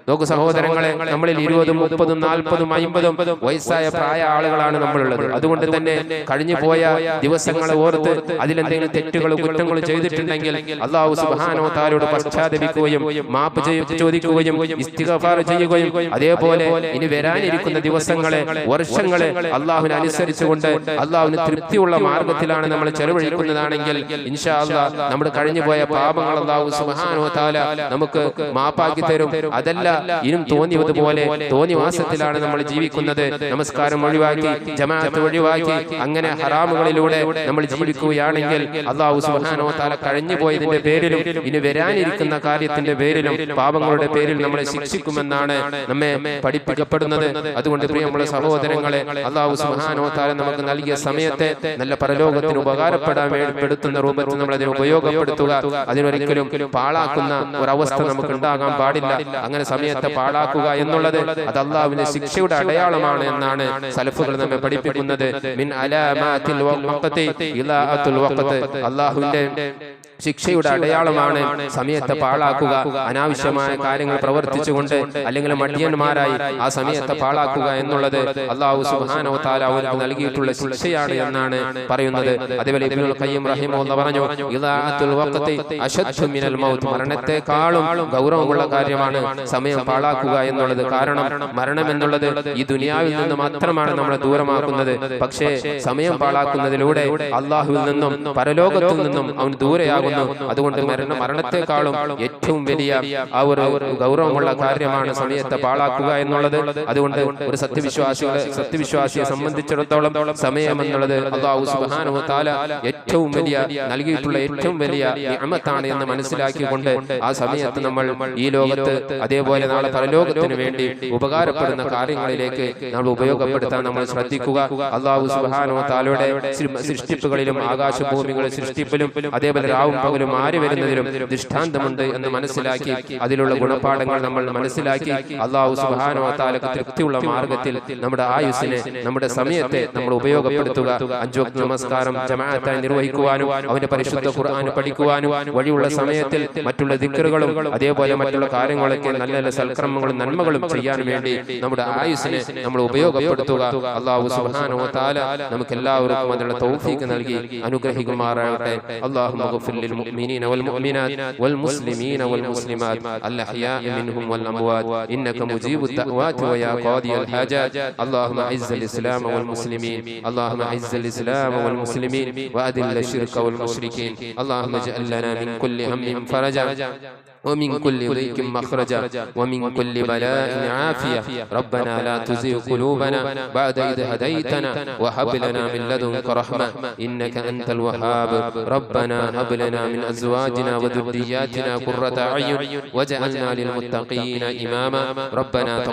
നോക്കൂ സഹോദരങ്ങളെ, നമ്മളിൽ 20, 30, 40, 50 വയസ്സായ പ്രായ ആളുകളാണ് നമ്മളുള്ളത്. അതുകൊണ്ട് തന്നെ കഴിഞ്ഞു പോയ ദിവസങ്ങളെ ഓർത്ത് അതിലെന്തെങ്കിലും തെറ്റുകളും കുറ്റങ്ങളും ചെയ്തിട്ടുണ്ടെങ്കിൽ അല്ലാഹു സുബ്ഹാനഹു വ തആലയോട് പശ്ചാത്തപിക്കുകയും മാപ്പ് ചോദിക്കുകയും ഇസ്തിഗ്ഫാർ ചെയ്യുകയും അതേപോലെ ഇനി വരാനിരിക്കുന്ന ദിവസങ്ങളെ, വർഷങ്ങളെ അല്ലാഹുവിനെ അനുസരിച്ചുകൊണ്ട് അല്ലാഹുവിന് തൃപ്തിയുള്ള മാർഗത്തിലാണ് നമ്മൾ ചെലവഴിക്കുന്നതാണെങ്കിൽ ഇൻഷാ അല്ലാഹ് നമ്മുടെ കഴിഞ്ഞു പോയ പാപങ്ങൾ അല്ലാഹു സുബ്ഹാനഹു വ തആല നമുക്ക് മാപ്പാക്കി തരും. അതല്ല ഇനും തോന്നിയതുപോലെ തോന്നിവാസത്തിലാണ് നമ്മൾ ജീവിക്കുന്നത്, നമസ്കാരം ഒഴിവാക്കി, ജമാഅത്ത് ഒഴിവാക്കി, അങ്ങനെ ഹറാമുകളിലൂടെ നമ്മൾ ജീവിക്കുകയാണെങ്കിൽ അല്ലാഹു സുബ്ഹാനഹു വ തആല കഴിഞ്ഞു പോയതിന്റെ പേരിലും ഇനി വരാനിരിക്കുന്ന കാര്യത്തിന്റെ പേരിലും പാപങ്ങളുടെ പേരിൽ നമ്മളെ ശിക്ഷിക്കുമെന്നാണ് നമ്മെ പഠിപ്പിക്കപ്പെടുന്നത്. അതുകൊണ്ട് പ്രിയമുള്ള സഹോദരങ്ങളെ, അല്ലാഹു സുബ്ഹാനഹു വ തആല നമുക്ക് നൽകിയ സമയത്തെ നല്ല പരലോകത്തിന് ഉപകാരപ്പെടുത്തുന്ന രൂപത്തിൽ നമ്മൾ അതിനെ ഉപയോഗപ്പെടുത്തുക. അതിനൊരിക്കലും പാഴാക്കുന്ന ഒരവസ്ഥ നമുക്ക് ഉണ്ടാകാൻ പാടില്ല. അങ്ങനെ സമയത്തെ പാഴാക്കുക എന്നുള്ളത് അത് അല്ലാഹുവിന്റെ ശിക്ഷയുടെ അടയാളമാണ് എന്നാണ് സലഫുകൾ നമ്മെ പഠിപ്പിക്കുന്നത്. മിൻ അലാമാതിൽ വഖ്തി ഇലാഅത്തുൽ വഖ്ത്, അല്ലാഹുവിന്റെ ശിക്ഷയുടെ അടയാളമാണ് സമയത്തെ പാഴാക്കുക, അനാവശ്യമായ കാര്യങ്ങൾ പ്രവർത്തിച്ചുകൊണ്ട് അല്ലെങ്കിൽ മടിയന്മാരായി ആ സമയത്തെ പാഴാക്കുക എന്നുള്ളത് അല്ലാഹു സുബ്ഹാനഹു വ തആല അവർക്ക് നൽകിയിട്ടുള്ള ശിക്ഷയാണ് എന്നാണ് പറയുന്നത്. അതേപോലെ ഇബ്നുൽ ഖയ്യിം റഹിമഹുല്ലാഹ് പറഞ്ഞു, ഇദാഅത്തുൽ വഖ്തി അശദ്ദു മിനൽ മൗത്ത്, മരണത്തെക്കാളും ഗൗരവമുള്ള കാര്യമാണ് സമയം പാഴാക്കുക എന്നുള്ളത്. കാരണം മരണം എന്നുള്ളത് ഈ ദുനിയാവിൽ നിന്ന് മാത്രമാണ് നമ്മളെ ദൂരമാക്കുന്നത്. പക്ഷേ സമയം പാഴാക്കുന്നതിലൂടെ അല്ലാഹുവിൽ നിന്നും പരലോകത്തിൽ നിന്നും അവൻ ദൂരെയാകും. അതുകൊണ്ട് മരണത്തെക്കാളും ഏറ്റവും വലിയ ആ ഒരു ഗൗരവമുള്ള കാര്യമാണ് സമയത്തെ പാഴാക്കുക എന്നുള്ളത്. അതുകൊണ്ട് ഒരു സത്യവിശ്വാസിയെ സംബന്ധിച്ചിടത്തോളം സമയം എന്നുള്ളത് അല്ലാഹു സുബ്ഹാനഹു വ തആല ഏറ്റവും വലിയ നൽകിയിട്ടുള്ള ഏറ്റവും വലിയ നിഅമത്താണ് എന്ന് മനസ്സിലാക്കിക്കൊണ്ട് ആ സമയത്ത് നമ്മൾ ഈ ലോകത്ത് അതേപോലെ നാളെ പരലോകത്തിന് വേണ്ടി ഉപകാരപ്പെടുന്ന കാര്യങ്ങളിലേക്ക് നമ്മൾ ഉപയോഗപ്പെടുത്താൻ നമ്മൾ ശ്രദ്ധിക്കുക. അല്ലാഹു സുബ്ഹാനഹു വ തആലയുടെ സൃഷ്ടിപ്പുകളിലും ആകാശഭൂമികളുടെ സൃഷ്ടിപ്പിലും അതേപോലെ രാവും പകലും മാറി വരുന്നതിലും ദൃഷ്ടാന്തമുണ്ട് എന്ന് മനസ്സിലാക്കി അതിലുള്ള ഗുണപാഠങ്ങൾ നമ്മൾ മനസ്സിലാക്കി അല്ലാഹു സുബ്ഹാനഹു വ തആലക്ക് തൃപ്തിയുള്ള മാർഗത്തിൽ നമ്മുടെ ആയുസ്സിനെ, നമ്മുടെ സമയത്തെ നമ്മൾ ഉപയോഗപ്പെടുത്തുക. 5 വക്ത് നമസ്കാരം ജമാഅത്തായി നിർവഹിക്കുവാനും അവന്റെ പരിശുദ്ധ ഖുർആൻ പഠിക്കുവാനും വഴിയുള്ള സമയത്തിൽ മറ്റുള്ള ദിക്റുകളും അതേപോലെ മറ്റുള്ള കാര്യങ്ങളൊക്കെ നല്ല നല്ല സൽക്കർമ്മങ്ങളും നന്മകളും ചെയ്യാൻ വേണ്ടി നമ്മുടെ ആയുസ്സിനെ നമ്മൾ ഉപയോഗപ്പെടുത്തുക. അല്ലാഹു സുബ്ഹാനഹു വ തആല നമുക്ക് എല്ലാവർക്കും അതിനുള്ള തൗഫീഖ് നൽകി അനുഗ്രഹിക്കുമാറാകട്ടെ. അല്ലാഹുമ്മ ഗ്ഫിർ ലിൽ മുഅ്മിനീന വൽ മുഅ്മിനാത് വൽ മുസ്ലിമീന വൽ മുസ്ലിമാത് അൽ അഹ്യാഇ മിൻഹും വൽ അംവാത് ഇന്നക മുജീബുദ് ദഅവാതി വ യാ ഖാദിയൽ ഹാജാത്. اللهم اعز الاسلام والمسلمين، اللهم اعز الاسلام والمسلمين واذل الشرك والمشركين، اللهم اجعل لنا من كل هم فرجا ومن كل ضيق مخرجا ومن كل بلاء عافية. ربنا لا تزغ قلوبنا بعد إذ هديتنا وهب لنا من لدنك رحمة إنك أنت الوهاب. ربنا هب لنا من أزواجنا وذرياتنا قرة أعين واجعلنا للمتقين إماما. ربنا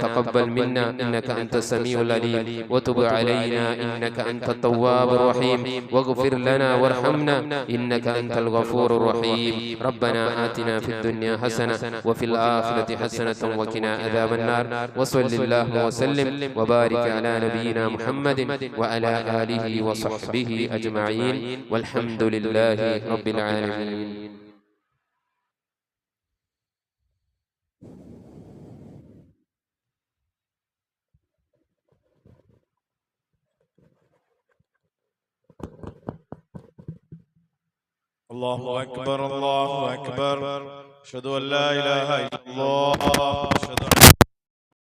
تقبل منا إنك أنت السميع العليم وتب علينا إنك أنت التواب الرحيم واغفر لنا وارحمنا إنك أنت الغفور الرحيم. ربنا آتنا في الدنيا حسنة وفي الآخرة حسنة وقنا عذاب النار. وصل اللهم وسلم وبارك على نبينا محمد وعلى آله وصحبه أجمعين والحمد لله رب العالمين. الله أكبر الله أكبر. أشهد أن لا إله إلا الله.